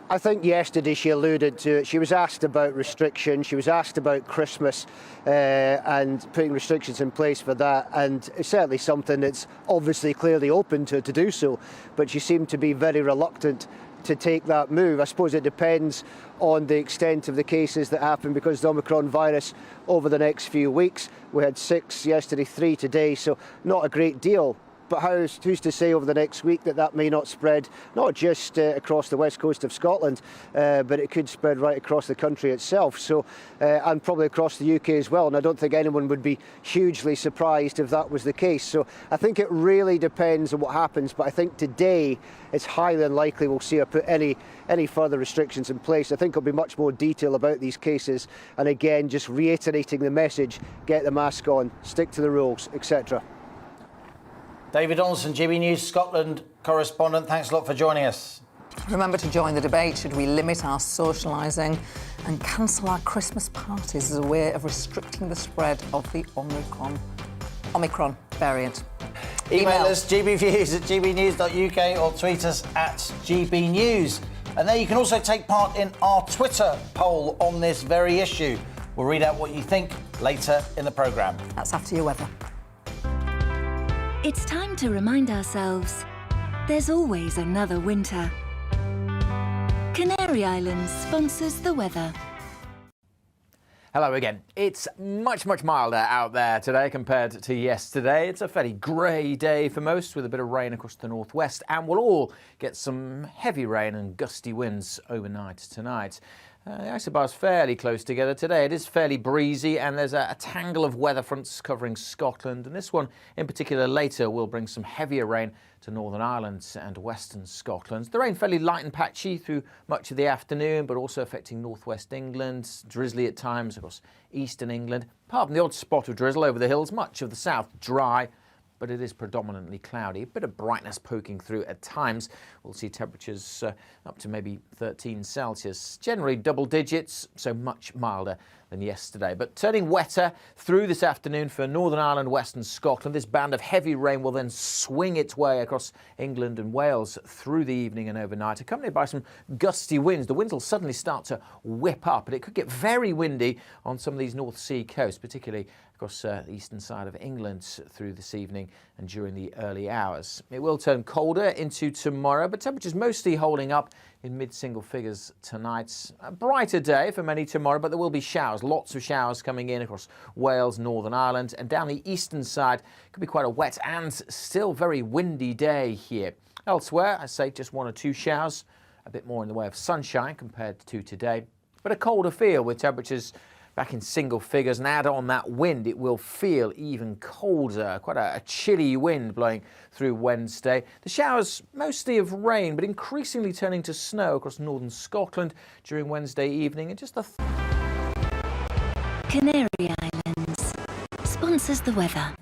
I think yesterday she alluded to it. She was asked about restrictions. She was asked about Christmas and putting restrictions in place for that. And it's certainly something that's obviously clearly open to do so. But she seemed to be very reluctant to take that move. I suppose it depends on the extent of the cases that happen because of the Omicron virus over the next few weeks. We had 6 yesterday, 3 today, so not a great deal. But who's to say over the next week that may not spread, not just across the west coast of Scotland, but it could spread right across the country itself. So, and probably across the UK as well. And I don't think anyone would be hugely surprised if that was the case. So I think it really depends on what happens. But I think today it's highly unlikely we'll see her put any further restrictions in place. I think there'll be much more detail about these cases. And again, just reiterating the message, get the mask on, stick to the rules, etc. David Donaldson, GBNews Scotland correspondent, thanks a lot for joining us. Remember to join the debate. Should we limit our socialising and cancel our Christmas parties as a way of restricting the spread of the Omicron variant? Email us gbviews@gbnews.uk or tweet us at gbnews. And there you can also take part in our Twitter poll on this very issue. We'll read out what you think later in the programme. That's after your weather. It's time to remind ourselves there's always another winter. Canary Islands sponsors the weather. Hello again. It's much milder out there today compared to yesterday. It's a fairly grey day for most, with a bit of rain across the northwest, and we'll all get some heavy rain and gusty winds overnight tonight. The isobar's fairly close together today. It is fairly breezy, and there's a tangle of weather fronts covering Scotland, and this one in particular later will bring some heavier rain to Northern Ireland and western Scotland. The rain fairly light and patchy through much of the afternoon, but also affecting northwest England, drizzly at times across eastern England. Apart from the odd spot of drizzle over the hills, much of the south dry, but it is predominantly cloudy. A bit of brightness poking through at times. We'll see temperatures up to maybe 13 Celsius. Generally double digits, so much milder than yesterday. But turning wetter through this afternoon for Northern Ireland, western Scotland. This band of heavy rain will then swing its way across England and Wales through the evening and overnight, accompanied by some gusty winds. The winds will suddenly start to whip up, and it could get very windy on some of these North Sea coasts, particularly across the eastern side of England through this evening and during the early hours. It will turn colder into tomorrow, but temperatures mostly holding up in mid-single figures tonight. A brighter day for many tomorrow, but there will be showers, lots of showers coming in across Wales, Northern Ireland, and down the eastern side. Could be quite a wet and still very windy day here. Elsewhere, I say just one or two showers, a bit more in the way of sunshine compared to today, but a colder feel with temperatures back in single figures, and add on that wind, it will feel even colder. Quite a chilly wind blowing through Wednesday. The showers mostly of rain, but increasingly turning to snow across northern Scotland during Wednesday evening, and just a Canary Islands sponsors the weather.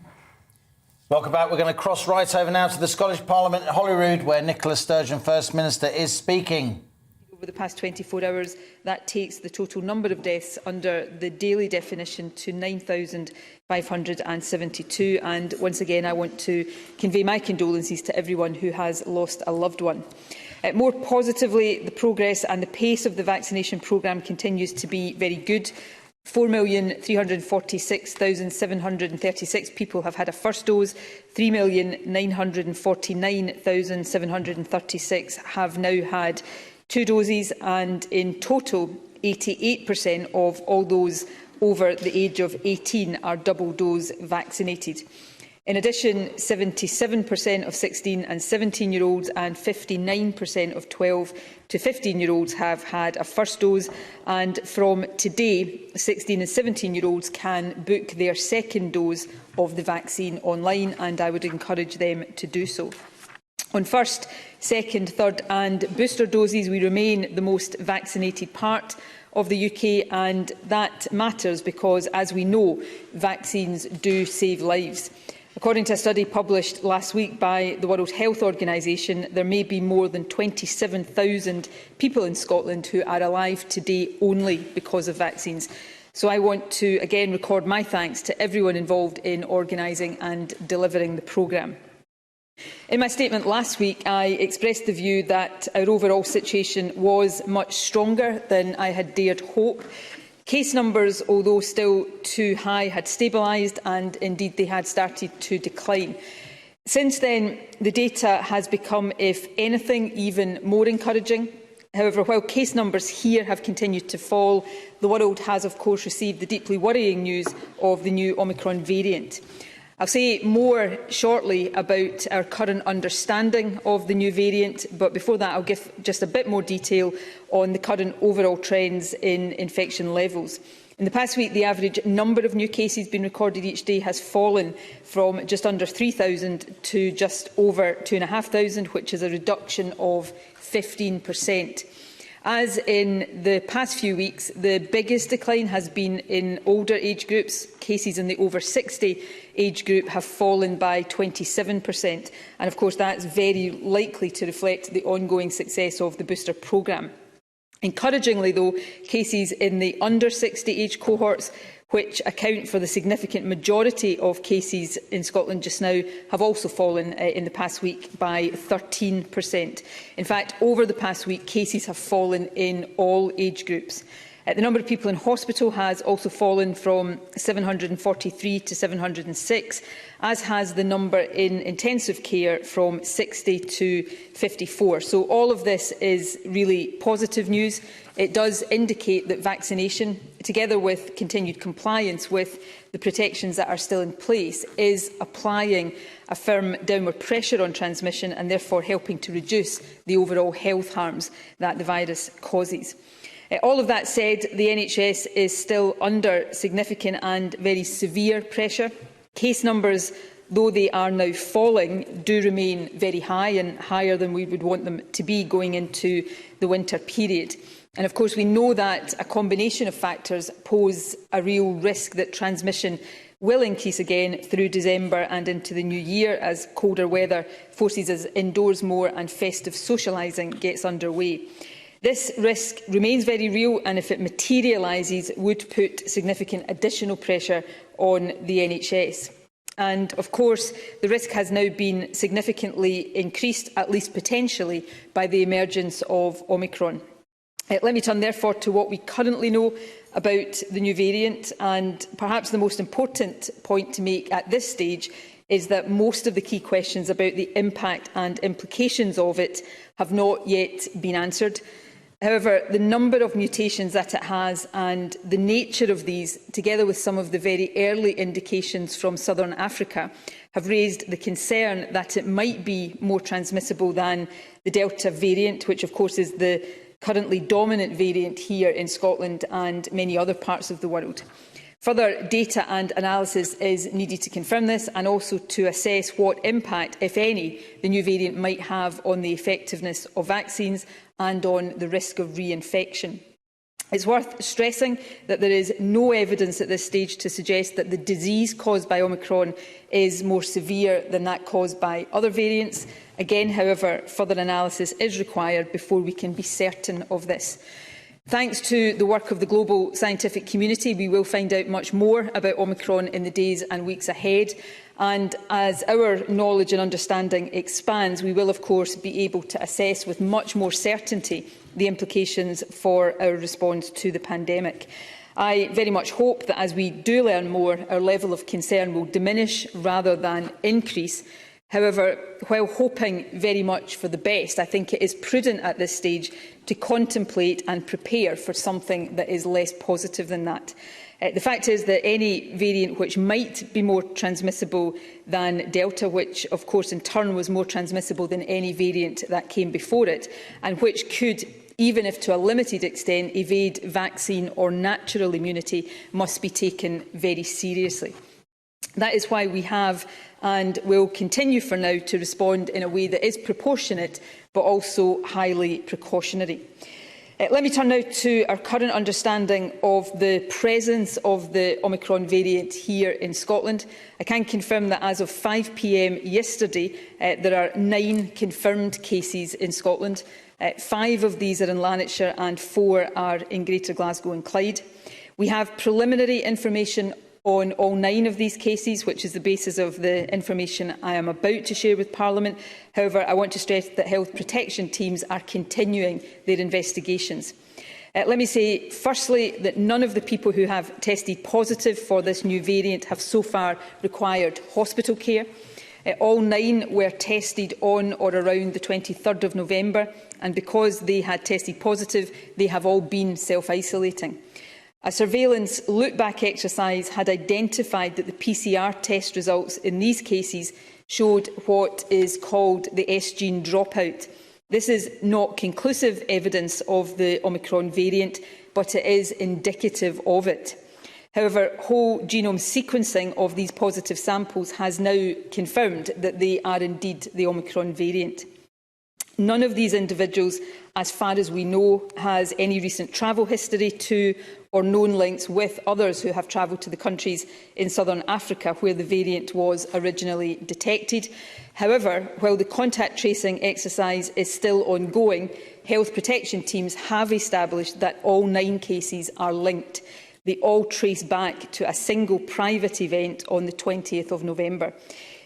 Welcome back. We're going to cross right over now to the Scottish Parliament at Holyrood, where Nicola Sturgeon, First Minister, is speaking. Over the past 24 hours, that takes the total number of deaths under the daily definition to 9,572. And once again, I want to convey my condolences to everyone who has lost a loved one. More positively, the progress and the pace of the vaccination programme continues to be very good. 4,346,736 people have had a first dose. 3,949,736 have now had 2 doses, and in total 88% of all those over the age of 18 are double dose vaccinated. In addition, 77% of 16 and 17-year-olds and 59% of 12 to 15-year-olds have had a first dose, and from today 16 and 17-year-olds can book their second dose of the vaccine online, and I would encourage them to do so. On first, second, third and booster doses, we remain the most vaccinated part of the UK, and that matters because, as we know, vaccines do save lives. According to a study published last week by the World Health Organization, there may be more than 27,000 people in Scotland who are alive today only because of vaccines. So I want to again record my thanks to everyone involved in organising and delivering the programme. In my statement last week, I expressed the view that our overall situation was much stronger than I had dared hope. Case numbers, although still too high, had stabilised, and indeed they had started to decline. Since then, the data has become, if anything, even more encouraging. However, while case numbers here have continued to fall, the world has, of course, received the deeply worrying news of the new Omicron variant. I'll say more shortly about our current understanding of the new variant, but before that I'll give just a bit more detail on the current overall trends in infection levels. In the past week, the average number of new cases being recorded each day has fallen from just under 3,000 to just over 2,500, which is a reduction of 15%. As in the past few weeks, the biggest decline has been in older age groups. Cases in the over 60 age group have fallen by 27%. And of course, that's very likely to reflect the ongoing success of the booster programme. Encouragingly, though, cases in the under 60 age cohorts, which account for the significant majority of cases in Scotland just now, have also fallen in the past week by 13%. In fact, over the past week, cases have fallen in all age groups. The number of people in hospital has also fallen from 743 to 706, as has the number in intensive care from 60 to 54. So all of this is really positive news. It does indicate that vaccination, together with continued compliance with the protections that are still in place, is applying a firm downward pressure on transmission and therefore helping to reduce the overall health harms that the virus causes. All of that said, the NHS is still under significant and very severe pressure. Case numbers, though they are now falling, do remain very high and higher than we would want them to be going into the winter period. And of course, we know that a combination of factors pose a real risk that transmission will increase again through December and into the new year as colder weather forces us indoors more and festive socialising gets underway. This risk remains very real, and if it materialises, would put significant additional pressure on the NHS. And of course, the risk has now been significantly increased, at least potentially, by the emergence of Omicron. Let me turn therefore to what we currently know about the new variant, and perhaps the most important point to make at this stage is that most of the key questions about the impact and implications of it have not yet been answered. However, the number of mutations that it has and the nature of these, together with some of the very early indications from southern Africa, have raised the concern that it might be more transmissible than the Delta variant, which of course is the currently dominant variant here in Scotland and many other parts of the world. Further data and analysis is needed to confirm this and also to assess what impact, if any, the new variant might have on the effectiveness of vaccines and on the risk of reinfection. It's worth stressing that there is no evidence at this stage to suggest that the disease caused by Omicron is more severe than that caused by other variants. Again, however, further analysis is required before we can be certain of this. Thanks to the work of the global scientific community, we will find out much more about Omicron in the days and weeks ahead. And as our knowledge and understanding expands, we will, of course, be able to assess with much more certainty the implications for our response to the pandemic. I very much hope that as we do learn more, our level of concern will diminish rather than increase. However, while hoping very much for the best, I think it is prudent at this stage to contemplate and prepare for something that is less positive than that. The fact is that any variant which might be more transmissible than Delta, which of course in turn was more transmissible than any variant that came before it, and which could, even if to a limited extent, evade vaccine or natural immunity, must be taken very seriously. That is why we have and will continue for now to respond in a way that is proportionate but also highly precautionary. Let me turn now to our current understanding of the presence of the Omicron variant here in Scotland. I can confirm that as of 5 p.m. yesterday, there are 9 confirmed cases in Scotland. 5 of these are in Lanarkshire and 4 are in Greater Glasgow and Clyde. We have preliminary information on all 9 of these cases, which is the basis of the information I am about to share with Parliament. However, I want to stress that health protection teams are continuing their investigations. Let me say, firstly, that none of the people who have tested positive for this new variant have so far required hospital care. All 9 were tested on or around the 23rd of November, and because they had tested positive, they have all been self-isolating. A surveillance look-back exercise had identified that the PCR test results in these cases showed what is called the S-gene dropout. This is not conclusive evidence of the Omicron variant, but it is indicative of it. However, whole genome sequencing of these positive samples has now confirmed that they are indeed the Omicron variant. None of these individuals, as far as we know, has any recent travel history to or known links with others who have travelled to the countries in southern Africa where the variant was originally detected. However, while the contact tracing exercise is still ongoing, health protection teams have established that all 9 cases are linked. They all trace back to a single private event on the 20th of November.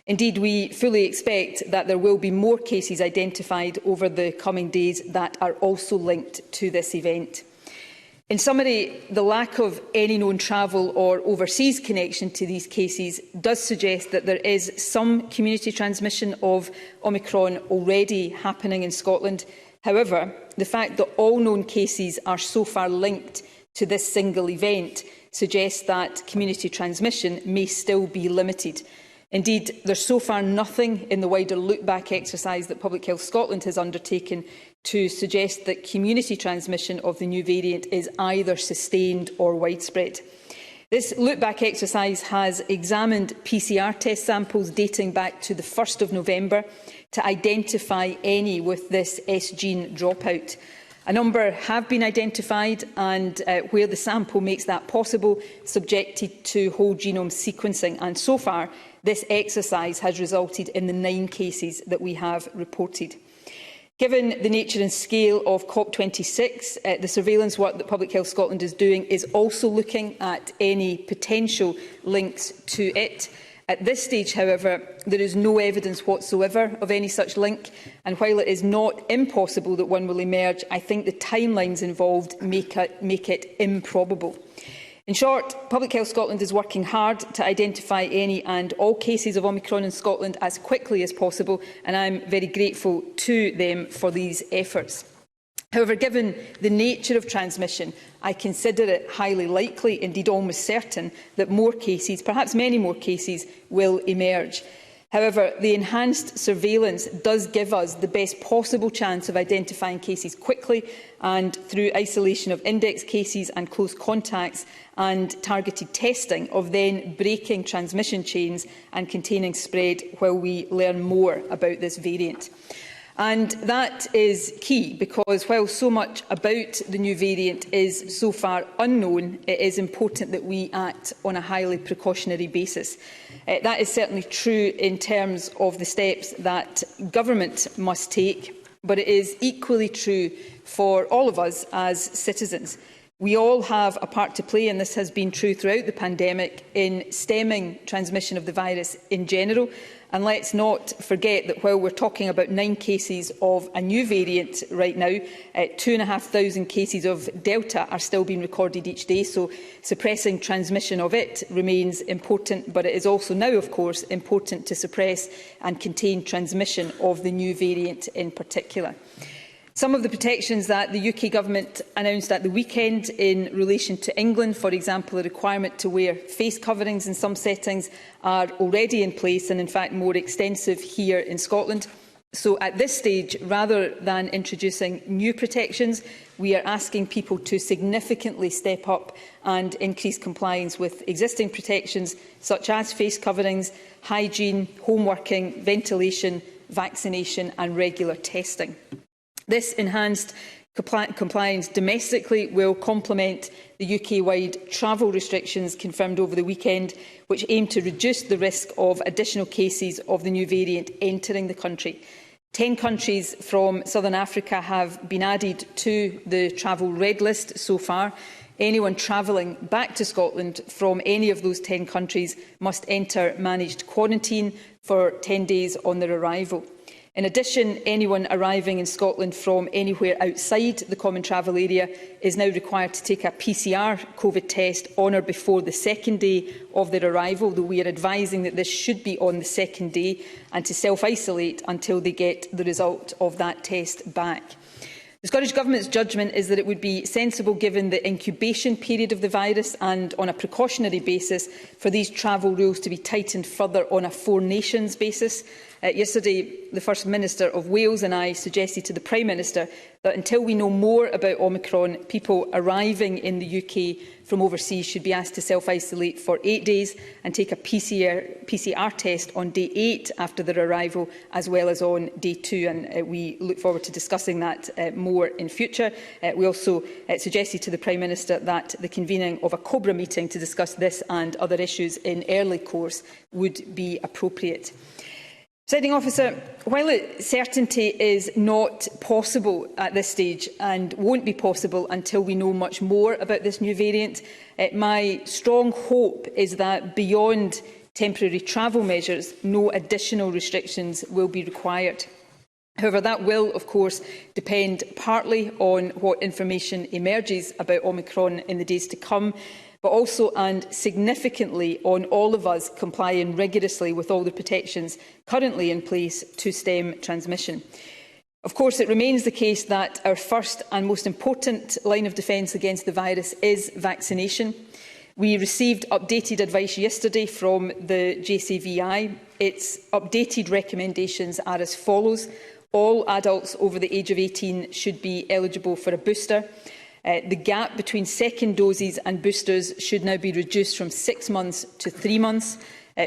Indeed, we fully expect that there will be more cases identified over the coming days that are also linked to this event. In summary, the lack of any known travel or overseas connection to these cases does suggest that there is some community transmission of Omicron already happening in Scotland. However, the fact that all known cases are so far linked to this single event suggests that community transmission may still be limited. Indeed, there is so far nothing in the wider look-back exercise that Public Health Scotland has undertaken to suggest that community transmission of the new variant is either sustained or widespread. This look-back exercise has examined PCR test samples dating back to the 1st of November to identify any with this S-gene dropout. A number have been identified and, where the sample makes that possible, subjected to whole genome sequencing. And so far, this exercise has resulted in the 9 cases that we have reported. Given the nature and scale of COP26, the surveillance work that Public Health Scotland is doing is also looking at any potential links to it. At this stage, however, there is no evidence whatsoever of any such link, and while it is not impossible that one will emerge, I think the timelines involved make it improbable. In short, Public Health Scotland is working hard to identify any and all cases of Omicron in Scotland as quickly as possible, and I am very grateful to them for these efforts. However, given the nature of transmission, I consider it highly likely, indeed almost certain, that more cases, perhaps many more cases, will emerge. However, the enhanced surveillance does give us the best possible chance of identifying cases quickly, and through isolation of index cases and close contacts and targeted testing of then breaking transmission chains and containing spread while we learn more about this variant. And that is key because while so much about the new variant is so far unknown, it is important that we act on a highly precautionary basis. That is certainly true in terms of the steps that government must take, but it is equally true for all of us as citizens. We all have a part to play, and this has been true throughout the pandemic, in stemming transmission of the virus in general. And let's not forget that while we're talking about 9 cases of a new variant right now, 2,500 cases of Delta are still being recorded each day. So suppressing transmission of it remains important, but it is also now, of course, important to suppress and contain transmission of the new variant in particular. Some of the protections that the UK Government announced at the weekend in relation to England, for example, a requirement to wear face coverings in some settings, are already in place and in fact more extensive here in Scotland. So at this stage, rather than introducing new protections, we are asking people to significantly step up and increase compliance with existing protections such as face coverings, hygiene, home working, ventilation, vaccination and regular testing. This enhanced compliance domestically will complement the UK-wide travel restrictions confirmed over the weekend, which aim to reduce the risk of additional cases of the new variant entering the country. 10 countries from Southern Africa have been added to the travel red list so far. Anyone travelling back to Scotland from any of those 10 countries must enter managed quarantine for 10 days on their arrival. In addition, anyone arriving in Scotland from anywhere outside the common travel area is now required to take a PCR COVID test on or before the 2nd day of their arrival, though we are advising that this should be on the 2nd day, and to self-isolate until they get the result of that test back. The Scottish Government's judgment is that it would be sensible, given the incubation period of the virus and on a precautionary basis, for these travel rules to be tightened further on a 4 nations basis. Yesterday, the First Minister of Wales and I suggested to the Prime Minister that until we know more about Omicron, people arriving in the UK from overseas should be asked to self-isolate for 8 days and take a PCR test on day 8 after their arrival, as well as on day 2. And we look forward to discussing that more in future. We also suggested to the Prime Minister that the convening of a COBRA meeting to discuss this and other issues in early course would be appropriate. Presiding Officer, while certainty is not possible at this stage and won't be possible until we know much more about this new variant, my strong hope is that beyond temporary travel measures, no additional restrictions will be required. However, that will, of course, depend partly on what information emerges about Omicron in the days to come, but also and significantly on all of us complying rigorously with all the protections currently in place to stem transmission. Of course, it remains the case that our first and most important line of defence against the virus is vaccination. We received updated advice yesterday from the JCVI. Its updated recommendations are as follows. All adults over the age of 18 should be eligible for a booster. The gap between second doses and boosters should now be reduced from 6 months to 3 months.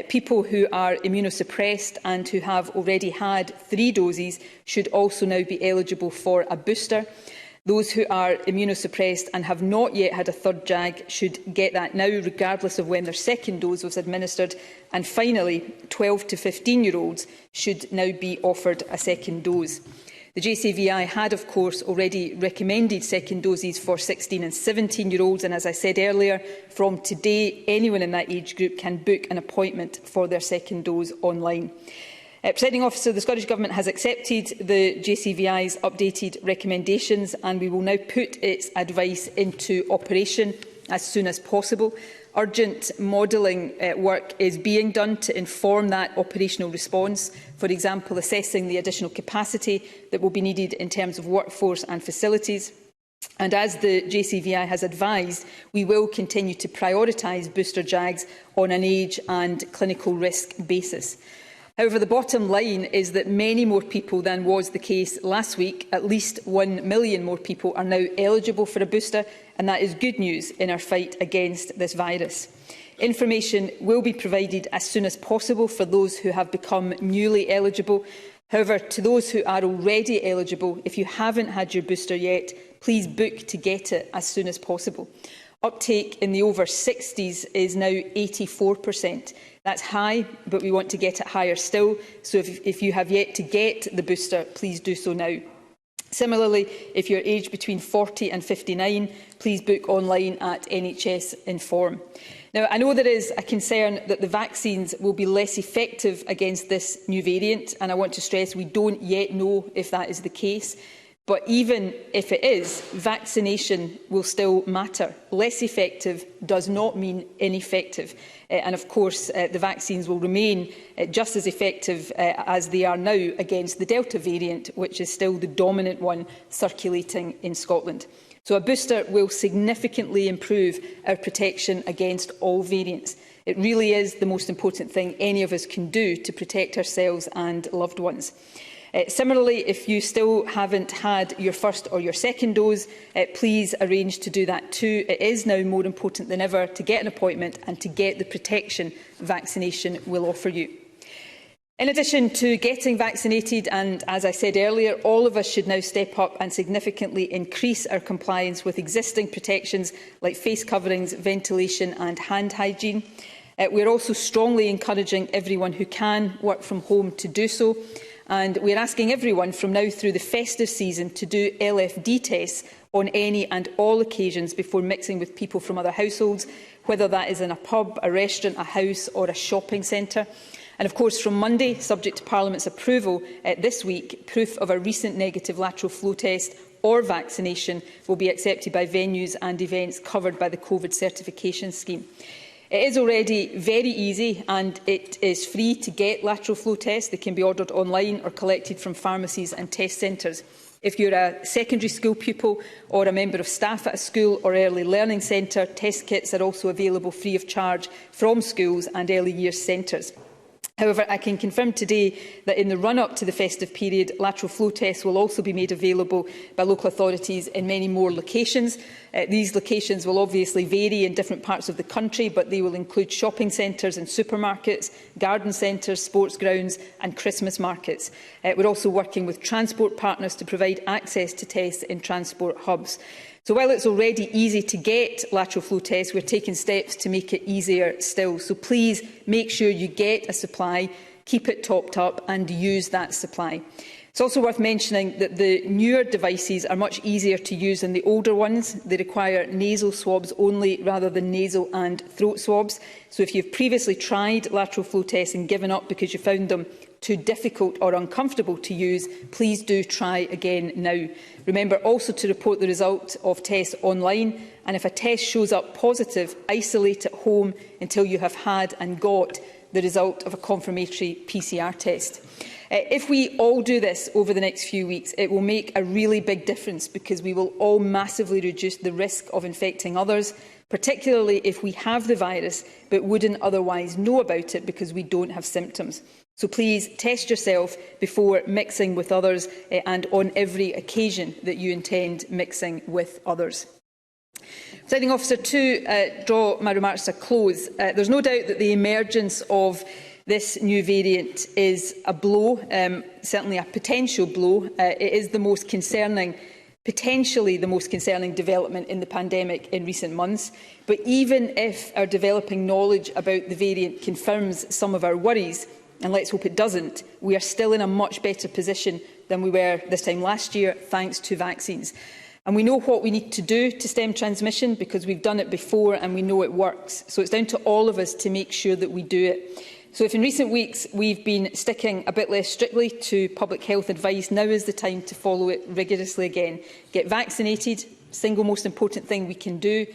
People who are immunosuppressed and who have already had 3 doses should also now be eligible for a booster. Those who are immunosuppressed and have not yet had a third jab should get that now, regardless of when their second dose was administered. And finally, 12 to 15-year-olds should now be offered a second dose. The JCVI had, of course, already recommended second doses for 16 and 17-year-olds, and as I said earlier, from today, anyone in that age group can book an appointment for their second dose online. Presiding Officer, the Scottish Government has accepted the JCVI's updated recommendations, and we will now put its advice into operation as soon as possible. Urgent modelling work is being done to inform that operational response, for example, assessing the additional capacity that will be needed in terms of workforce and facilities. And as the JCVI has advised, we will continue to prioritise booster JAGs on an age and clinical risk basis. However, the bottom line is that many more people than was the case last week, at least 1 million more people, are now eligible for a booster, and that is good news in our fight against this virus. Information will be provided as soon as possible for those who have become newly eligible. However, to those who are already eligible, if you haven't had your booster yet, please book to get it as soon as possible. Uptake in the over 60s is now 84%. That's high, but we want to get it higher still. So if you have yet to get the booster, please do so now. Similarly, if you're aged between 40 and 59, please book online at NHS Inform. Now, I know there is a concern that the vaccines will be less effective against this new variant, and I want to stress we don't yet know if that is the case. But even if it is, vaccination will still matter. Less effective does not mean ineffective. And of course, the vaccines will remain just as effective as they are now against the Delta variant, which is still the dominant one circulating in Scotland. So a booster will significantly improve our protection against all variants. It really is the most important thing any of us can do to protect ourselves and loved ones. Similarly, if you still haven't had your first or your second dose, please arrange to do that too. It is now more important than ever to get an appointment and to get the protection vaccination will offer you. In addition to getting vaccinated, and as I said earlier, all of us should now step up and significantly increase our compliance with existing protections like face coverings, ventilation and hand hygiene. We're also strongly encouraging everyone who can work from home to do so. And we're asking everyone from now through the festive season to do LFD tests on any and all occasions before mixing with people from other households, whether that is in a pub, a restaurant, a house or a shopping centre. And of course, from Monday, subject to Parliament's approval this week, proof of a recent negative lateral flow test or vaccination will be accepted by venues and events covered by the COVID certification scheme. It is already very easy and it is free to get lateral flow tests. They can be ordered online or collected from pharmacies and test centres. If you're a secondary school pupil or a member of staff at a school or early learning centre, test kits are also available free of charge from schools and early years centres. However, I can confirm today that in the run-up to the festive period, lateral flow tests will also be made available by local authorities in many more locations. These locations will obviously vary in different parts of the country, but they will include shopping centres and supermarkets, garden centres, sports grounds and Christmas markets. We're also working with transport partners to provide access to tests in transport hubs. So while it's already easy to get lateral flow tests, we're taking steps to make it easier still. So please make sure you get a supply. keep it topped up and use that supply. It's also worth mentioning that the newer devices are much easier to use than the older ones. They require nasal swabs only rather than nasal and throat swabs. So if you've previously tried lateral flow tests and given up because you found them too difficult or uncomfortable to use, please do try again now. Remember also to report the result of tests online, and if a test shows up positive, isolate at home until you have had and got the result of a confirmatory PCR test. If we all do this over the next few weeks, it will make a really big difference, because we will all massively reduce the risk of infecting others, particularly if we have the virus but wouldn't otherwise know about it because we don't have symptoms. So please test yourself before mixing with others and on every occasion that you intend mixing with others. Presiding Officer, to draw my remarks to a close, there's no doubt that the emergence of this new variant is a blow, certainly a potential blow. It is the most concerning, potentially the most concerning development in the pandemic in recent months. But even if our developing knowledge about the variant confirms some of our worries, and let's hope it doesn't, we are still in a much better position than we were this time last year, thanks to vaccines. And we know what we need to do to stem transmission, because we've done it before and we know it works. So it's down to all of us to make sure that we do it. So if in recent weeks we've been sticking a bit less strictly to public health advice, now is the time to follow it rigorously again. Get vaccinated, single most important thing we can do.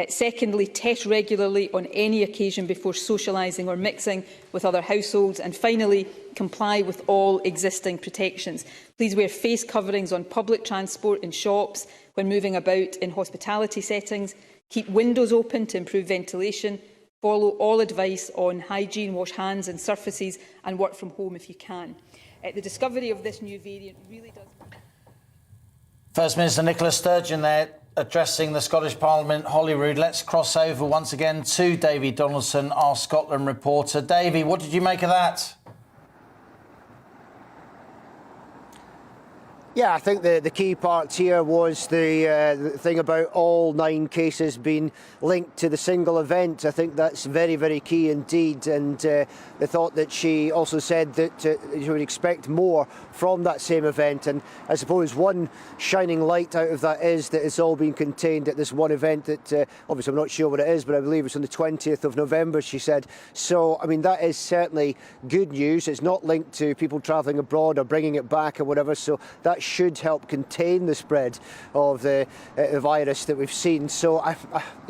Secondly, test regularly on any occasion before socialising or mixing with other households. And finally, comply with all existing protections. Please wear face coverings on public transport, in shops, when moving about in hospitality settings. Keep windows open to improve ventilation. Follow all advice on hygiene, wash hands and surfaces, and work from home if you can. The discovery of this new variant really does... First Minister Nicola Sturgeon there addressing the Scottish Parliament, Holyrood. Let's cross over once again to Davy Donaldson, our Scotland reporter. Davy, what did you make of that? Yeah, I think the key part here was the thing about all 9 cases being linked to the single event. I think that's very, very key indeed. And the thought that she also said that you would expect more from that same event. And I suppose one shining light out of that is that it's all been contained at this one event that, obviously I'm not sure what it is, but I believe it's on the 20th of November, she said. So, I mean, that is certainly good news. It's not linked to people travelling abroad or bringing it back or whatever. So that should help contain the spread of the virus that we've seen. So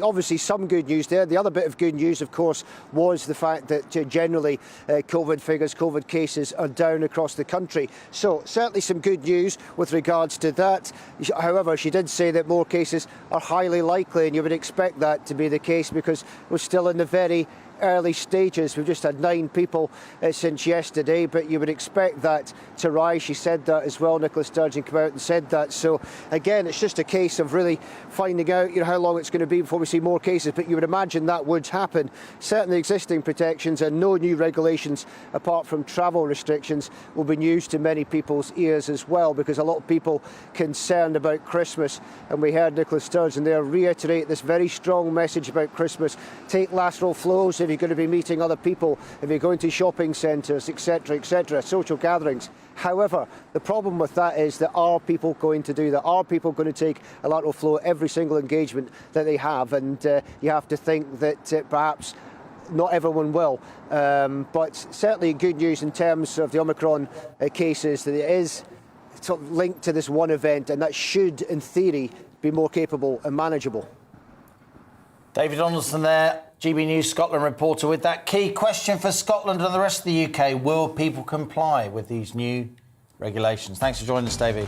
obviously some good news there. The other bit of good news, of course, was the fact that generally COVID figures, COVID cases are down across the country. So certainly some good news with regards to that. However, she did say that more cases are highly likely, and you would expect that to be the case because we're still in the very early stages. We've just had 9 people since yesterday, but you would expect that to rise. She said that as well. Nicola Sturgeon came out and said that. So again, it's just a case of really finding out, how long it's going to be before we see more cases. But you would imagine that would happen. Certainly, existing protections and no new regulations apart from travel restrictions will be news to many people's ears as well, because a lot of people concerned about Christmas. And we heard Nicola Sturgeon there reiterate this very strong message about Christmas. Take lateral flows if you're going to be meeting other people, if you're going to shopping centres, etc., social gatherings. However, the problem with that is that are people going to do that? Are people going to take a lateral flow at every single engagement that they have? And you have to think that perhaps not everyone will. But certainly good news in terms of the Omicron cases, that it is sort of linked to this one event, and that should, in theory, be more capable and manageable. David Donaldson there, GB News Scotland reporter, with that key question for Scotland and the rest of the UK. Will people comply with these new regulations? Thanks for joining us, David.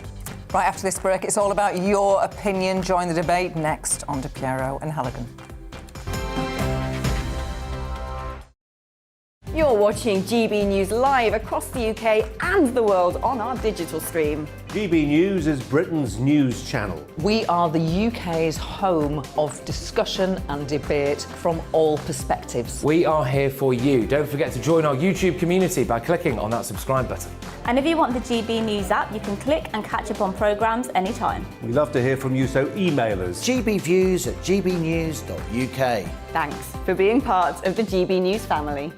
Right after this break, it's all about your opinion. Join the debate next on De Piero and Halligan. You're watching GB News live across the UK and the world on our digital stream. GB News is Britain's news channel. We are the UK's home of discussion and debate from all perspectives. We are here for you. Don't forget to join our YouTube community by clicking on that subscribe button. And if you want the GB News app, you can click and catch up on programmes anytime. We love to hear from you, so email us. gbviews@gbnews.uk. Thanks for being part of the GB News family.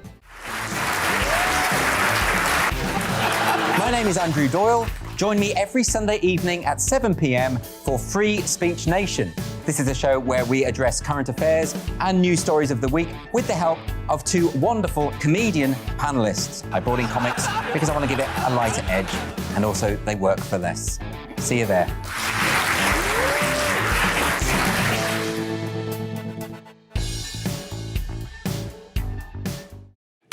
My name is Andrew Doyle. Join me every Sunday evening at 7 p.m. for Free Speech Nation. This is a show where we address current affairs and news stories of the week with the help of two wonderful comedian panellists. I brought in comics because I want to give it a lighter edge, and also they work for less. See you there.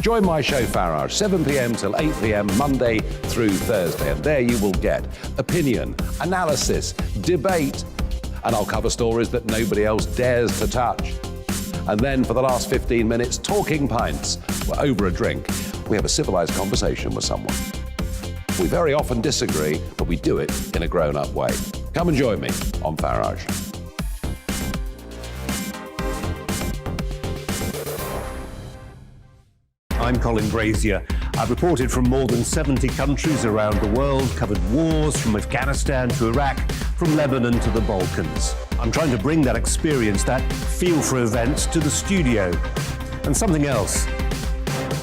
Join my show Farage, 7 p.m. till 8 p.m. Monday through Thursday, and there you will get opinion, analysis, debate, and I'll cover stories that nobody else dares to touch. And then for the last 15 minutes, talking pints. We're over a drink. We have a civilised conversation with someone. We very often disagree, but we do it in a grown-up way. Come and join me on Farage. I'm Colin Brazier. I've reported from more than 70 countries around the world, covered wars from Afghanistan to Iraq, from Lebanon to the Balkans. I'm trying to bring that experience, that feel for events, to the studio. And something else.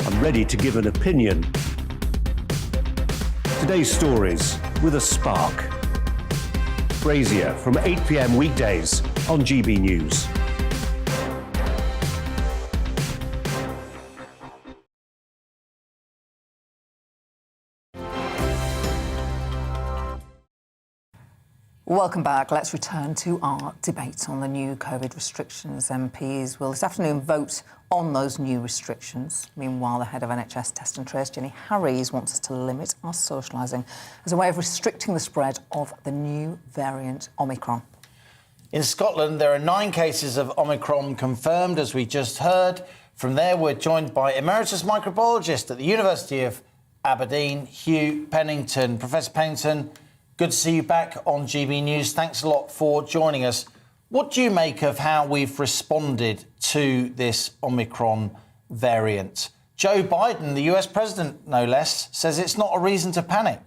I'm ready to give an opinion. Today's stories with a spark. Brazier from 8 p.m. weekdays on GB News. Welcome back. Let's return to our debate on the new COVID restrictions. MPs will this afternoon vote on those new restrictions. Meanwhile, the head of NHS Test and Trace, Jenny Harries, wants us to limit our socialising as a way of restricting the spread of the new variant Omicron. In Scotland, there are 9 cases of Omicron confirmed, as we just heard. From there, we're joined by emeritus microbiologist at the University of Aberdeen, Hugh Pennington. Professor Pennington, good to see you back on GB News. Thanks a lot for joining us. What do you make of how we've responded to this Omicron variant? Joe Biden, the US president, no less, says it's not a reason to panic.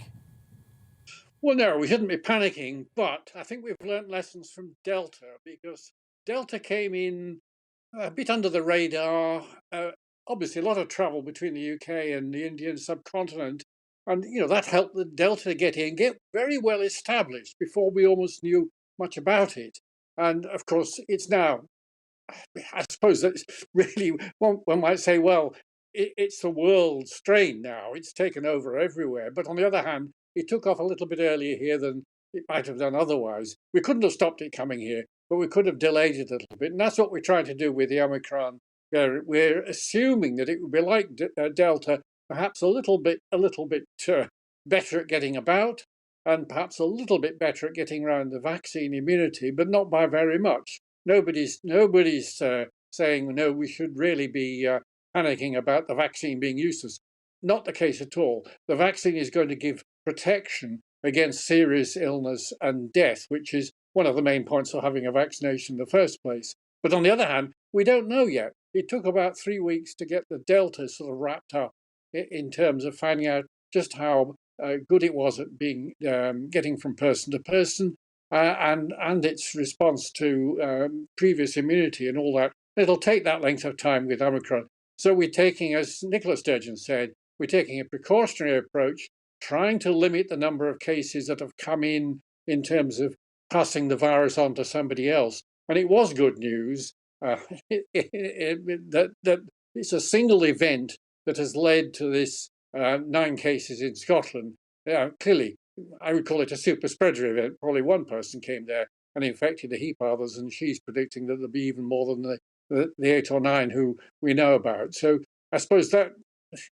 Well, no, we shouldn't be panicking, but I think we've learnt lessons from Delta, because Delta came in a bit under the radar. Obviously, a lot of travel between the UK and the Indian subcontinent. And, you know, that helped the Delta get very well established before we almost knew much about it. And, of course, it's now, I suppose that's really, one might say, well, it's the world strain now. It's taken over everywhere. But on the other hand, it took off a little bit earlier here than it might have done otherwise. We couldn't have stopped it coming here, but we could have delayed it a little bit. And that's what we're trying to do with the Omicron variant. We're assuming that it would be like Delta, perhaps a little bit better at getting about, and perhaps a little bit better at getting around the vaccine immunity, but not by very much. Nobody's saying, no, we should really be panicking about the vaccine being useless. Not the case at all. The vaccine is going to give protection against serious illness and death, which is one of the main points of having a vaccination in the first place. But on the other hand, we don't know yet. It took about 3 weeks to get the Delta sort of wrapped up in terms of finding out just how good it was at being getting from person to person, and its response to previous immunity and all that. It'll take that length of time with Omicron. So we're taking, as Nicola Sturgeon said, we're taking a precautionary approach, trying to limit the number of cases that have come in terms of passing the virus on to somebody else. And it was good news that it's a single event that has led to this 9 cases in Scotland. Clearly, I would call it a super spreader event. Probably one person came there and infected a heap of others, and she's predicting that there'll be even more than the 8 or 9 who we know about. So I suppose that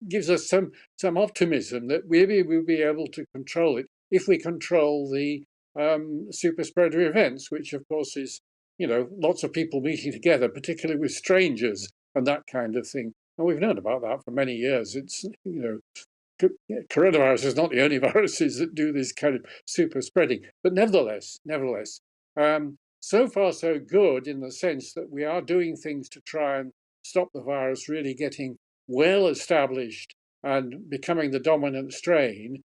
gives us some optimism that maybe we'll be able to control it if we control the super spreader events, which of course is, you know, lots of people meeting together, particularly with strangers and that kind of thing. And we've known about that for many years. It's, you know, coronavirus is not the only viruses that do this kind of super spreading. But nevertheless, so far so good in the sense that we are doing things to try and stop the virus really getting well established and becoming the dominant strain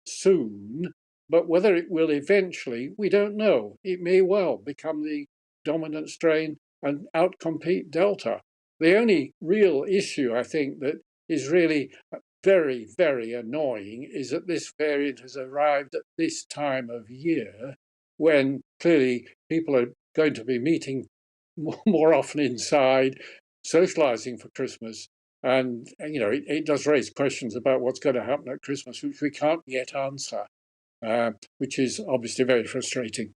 soon. But whether it will eventually, we don't know. It may well become the dominant strain and outcompete Delta. The only real issue, I think, that is really very, very annoying is that this variant has arrived at this time of year when clearly people are going to be meeting more often inside, socialising for Christmas. And, it does raise questions about what's going to happen at Christmas, which we can't yet answer, which is obviously very frustrating.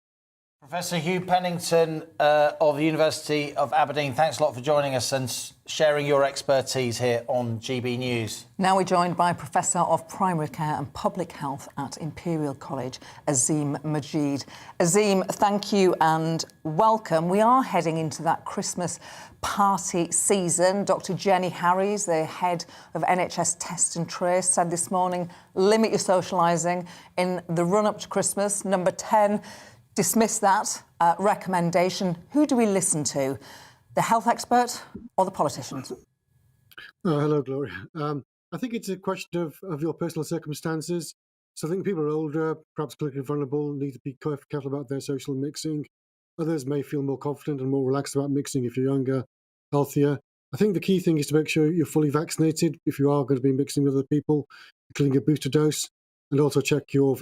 Professor Hugh Pennington of the University of Aberdeen, thanks a lot for joining us and sharing your expertise here on GB News. Now we're joined by Professor of Primary Care and Public Health at Imperial College, Azim Majid. Azim, thank you and welcome. We are heading into that Christmas party season. Dr Jenny Harries, the head of NHS Test and Trace, said this morning, limit your socialising in the run-up to Christmas. Number 10, dismiss that recommendation. Who do we listen to? The health expert or the politicians? Hello, Gloria. I think it's a question of your personal circumstances. So I think people are older, perhaps clinically vulnerable, need to be careful about their social mixing. Others may feel more confident and more relaxed about mixing if you're younger, healthier. I think the key thing is to make sure you're fully vaccinated if you are going to be mixing with other people, including a booster dose, and also check your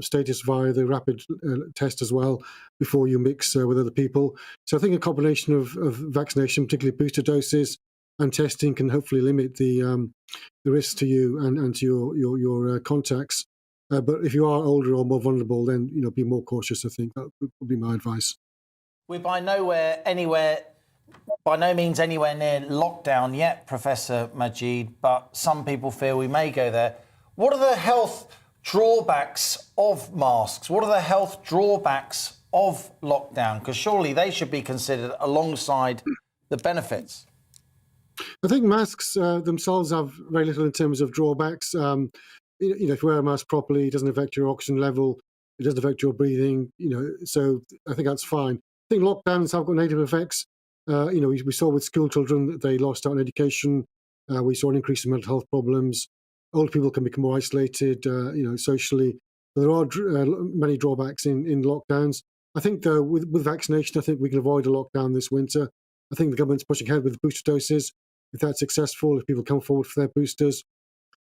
status via the rapid test as well before you mix with other people. So I think a combination of vaccination, particularly booster doses, and testing can hopefully limit the risk to you and to your contacts. But if you are older or more vulnerable, then be more cautious. I think that would be my advice. We're by no means anywhere near lockdown yet, Professor Majid, but some people feel we may go there. What are the health drawbacks of masks? What are the health drawbacks of lockdown? Because surely they should be considered alongside the benefits. I think masks themselves have very little in terms of drawbacks. If you wear a mask properly, it doesn't affect your oxygen level, it doesn't affect your breathing, so I think that's fine. I think lockdowns have got negative effects. We saw with school children that they lost out on education. We saw an increase in mental health problems. Old people can become more isolated, socially. There are many drawbacks in lockdowns. I think, though, with vaccination, I think we can avoid a lockdown this winter. I think the government's pushing ahead with booster doses. If that's successful, if people come forward for their boosters,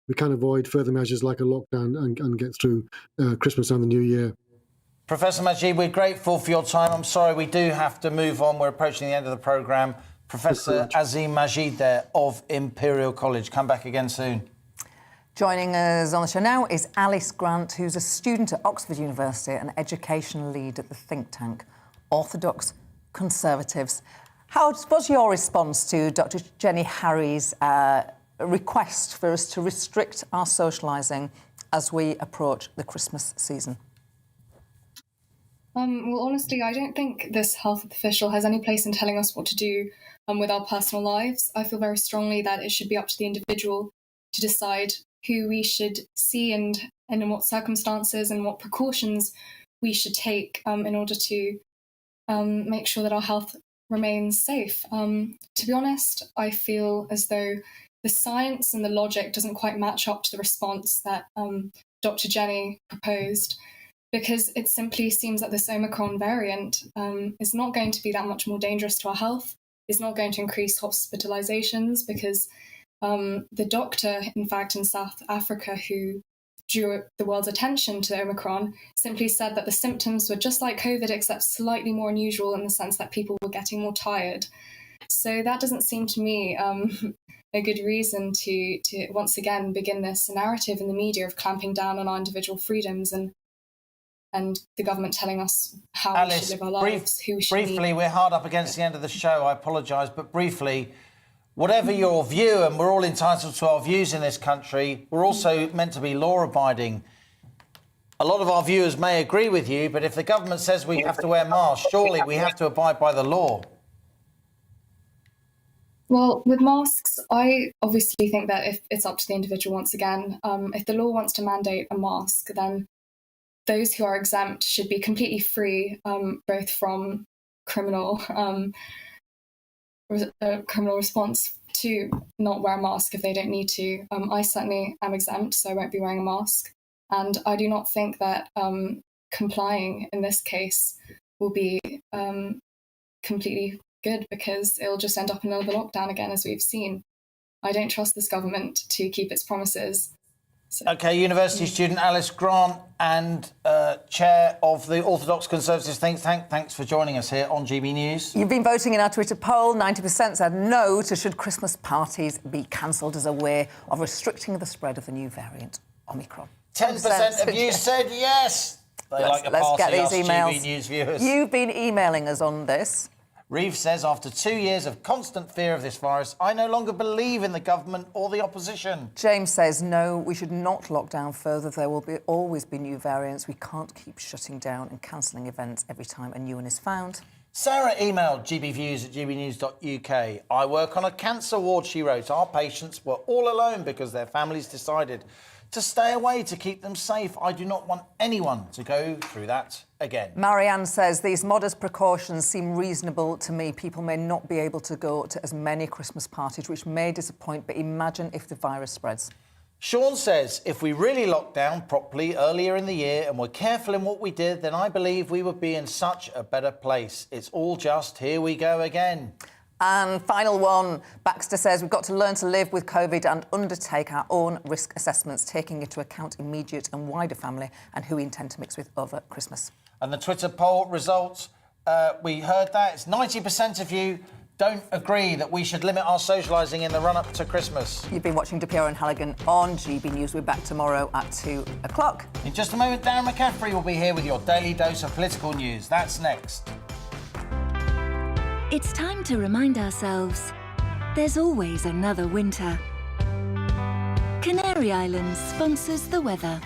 we can avoid further measures like a lockdown and get through Christmas and the New Year. Professor Majid, we're grateful for your time. I'm sorry we do have to move on. We're approaching the end of the programme. Professor Azim Majid there of Imperial College. Come back again soon. Joining us on the show now is Alice Grant, who's a student at Oxford University and education lead at the think tank Orthodox Conservatives. What's your response to Dr Jenny Harries' request for us to restrict our socialising as we approach the Christmas season? Well, honestly, I don't think this health official has any place in telling us what to do with our personal lives. I feel very strongly that it should be up to the individual to decide who we should see and in what circumstances and what precautions we should take in order to make sure that our health remains safe. To be honest, I feel as though the science and the logic doesn't quite match up to the response that Dr. Jenny proposed, because it simply seems that this Omicron variant is not going to be that much more dangerous to our health, is not going to increase hospitalizations, because the doctor, in fact, in South Africa, who drew the world's attention to Omicron, simply said that the symptoms were just like COVID, except slightly more unusual in the sense that people were getting more tired. So that doesn't seem to me a good reason to once again begin this narrative in the media of clamping down on our individual freedoms and the government telling us how we should live our lives. Briefly, we're hard up against the end of the show. I apologise, but briefly, whatever your view, and we're all entitled to our views in this country, we're also meant to be law-abiding. A lot of our viewers may agree with you, but if the government says we have to wear masks, surely we have to abide by the law. Well, with masks, I obviously think that if it's up to the individual once again, if the law wants to mandate a mask, then those who are exempt should be completely free, both from criminal response to not wear a mask if they don't need to. I certainly am exempt, so I won't be wearing a mask. And I do not think that complying in this case will be completely good, because it'll just end up in another lockdown again, as we've seen. I don't trust this government to keep its promises. OK, university student Alice Grant and chair of the Orthodox Conservative think tank. Thanks for joining us here on GB News. You've been voting in our Twitter poll. 90% said no to should Christmas parties be cancelled as a way of restricting the spread of the new variant, Omicron. 10% of you said yes. Let's get these emails. GB News viewers. You've been emailing us on this. Reeve says, after 2 years of constant fear of this virus, I no longer believe in the government or the opposition. James says, no, we should not lock down further. There will always be new variants. We can't keep shutting down and cancelling events every time a new one is found. Sarah emailed gbviews@gbnews.uk. I work on a cancer ward, she wrote. Our patients were all alone because their families decided to stay away to keep them safe. I do not want anyone to go through that again. Marianne says, these modest precautions seem reasonable to me. People may not be able to go to as many Christmas parties, which may disappoint, but imagine if the virus spreads. Sean says, if we really locked down properly earlier in the year and were careful in what we did, then I believe we would be in such a better place. It's all just, here we go again. And final one, Baxter says we've got to learn to live with COVID and undertake our own risk assessments, taking into account immediate and wider family and who we intend to mix with over Christmas. And the Twitter poll results, we heard that. It's 90% of you don't agree that we should limit our socialising in the run-up to Christmas. You've been watching DePiero and Halligan on GB News. We're back tomorrow at 2 o'clock. In just a moment, Darren McCaffrey will be here with your daily dose of political news. That's next. It's time to remind ourselves there's always another winter. Canary Islands sponsors the weather.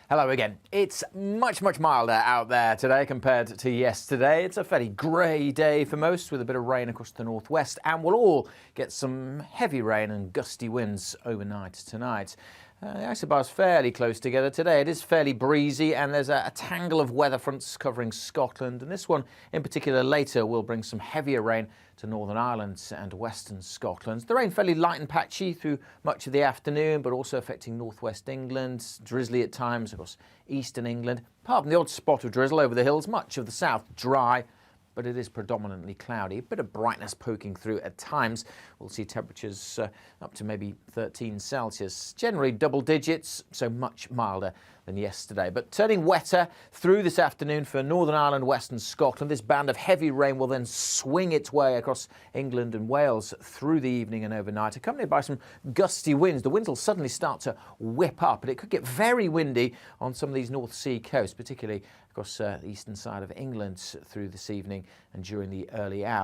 Hello again. It's much milder out there today compared to yesterday. It's a fairly grey day for most, with a bit of rain across the northwest, and we'll all get some heavy rain and gusty winds overnight tonight. The isobar is fairly close together today. It is fairly breezy, and there's a tangle of weather fronts covering Scotland, and this one in particular later will bring some heavier rain to Northern Ireland and western Scotland. The rain fairly light and patchy through much of the afternoon, but also affecting northwest England, drizzly at times across eastern England. Apart from the odd spot of drizzle over the hills, much of the south dry, but it is predominantly cloudy. A bit of brightness poking through at times. We'll see temperatures up to maybe 13 Celsius. Generally double digits, so much milder than yesterday. But turning wetter through this afternoon for Northern Ireland, western Scotland. This band of heavy rain will then swing its way across England and Wales through the evening and overnight, accompanied by some gusty winds. The winds will suddenly start to whip up, and it could get very windy on some of these North Sea coasts, particularly across the eastern side of England through this evening and during the early hours.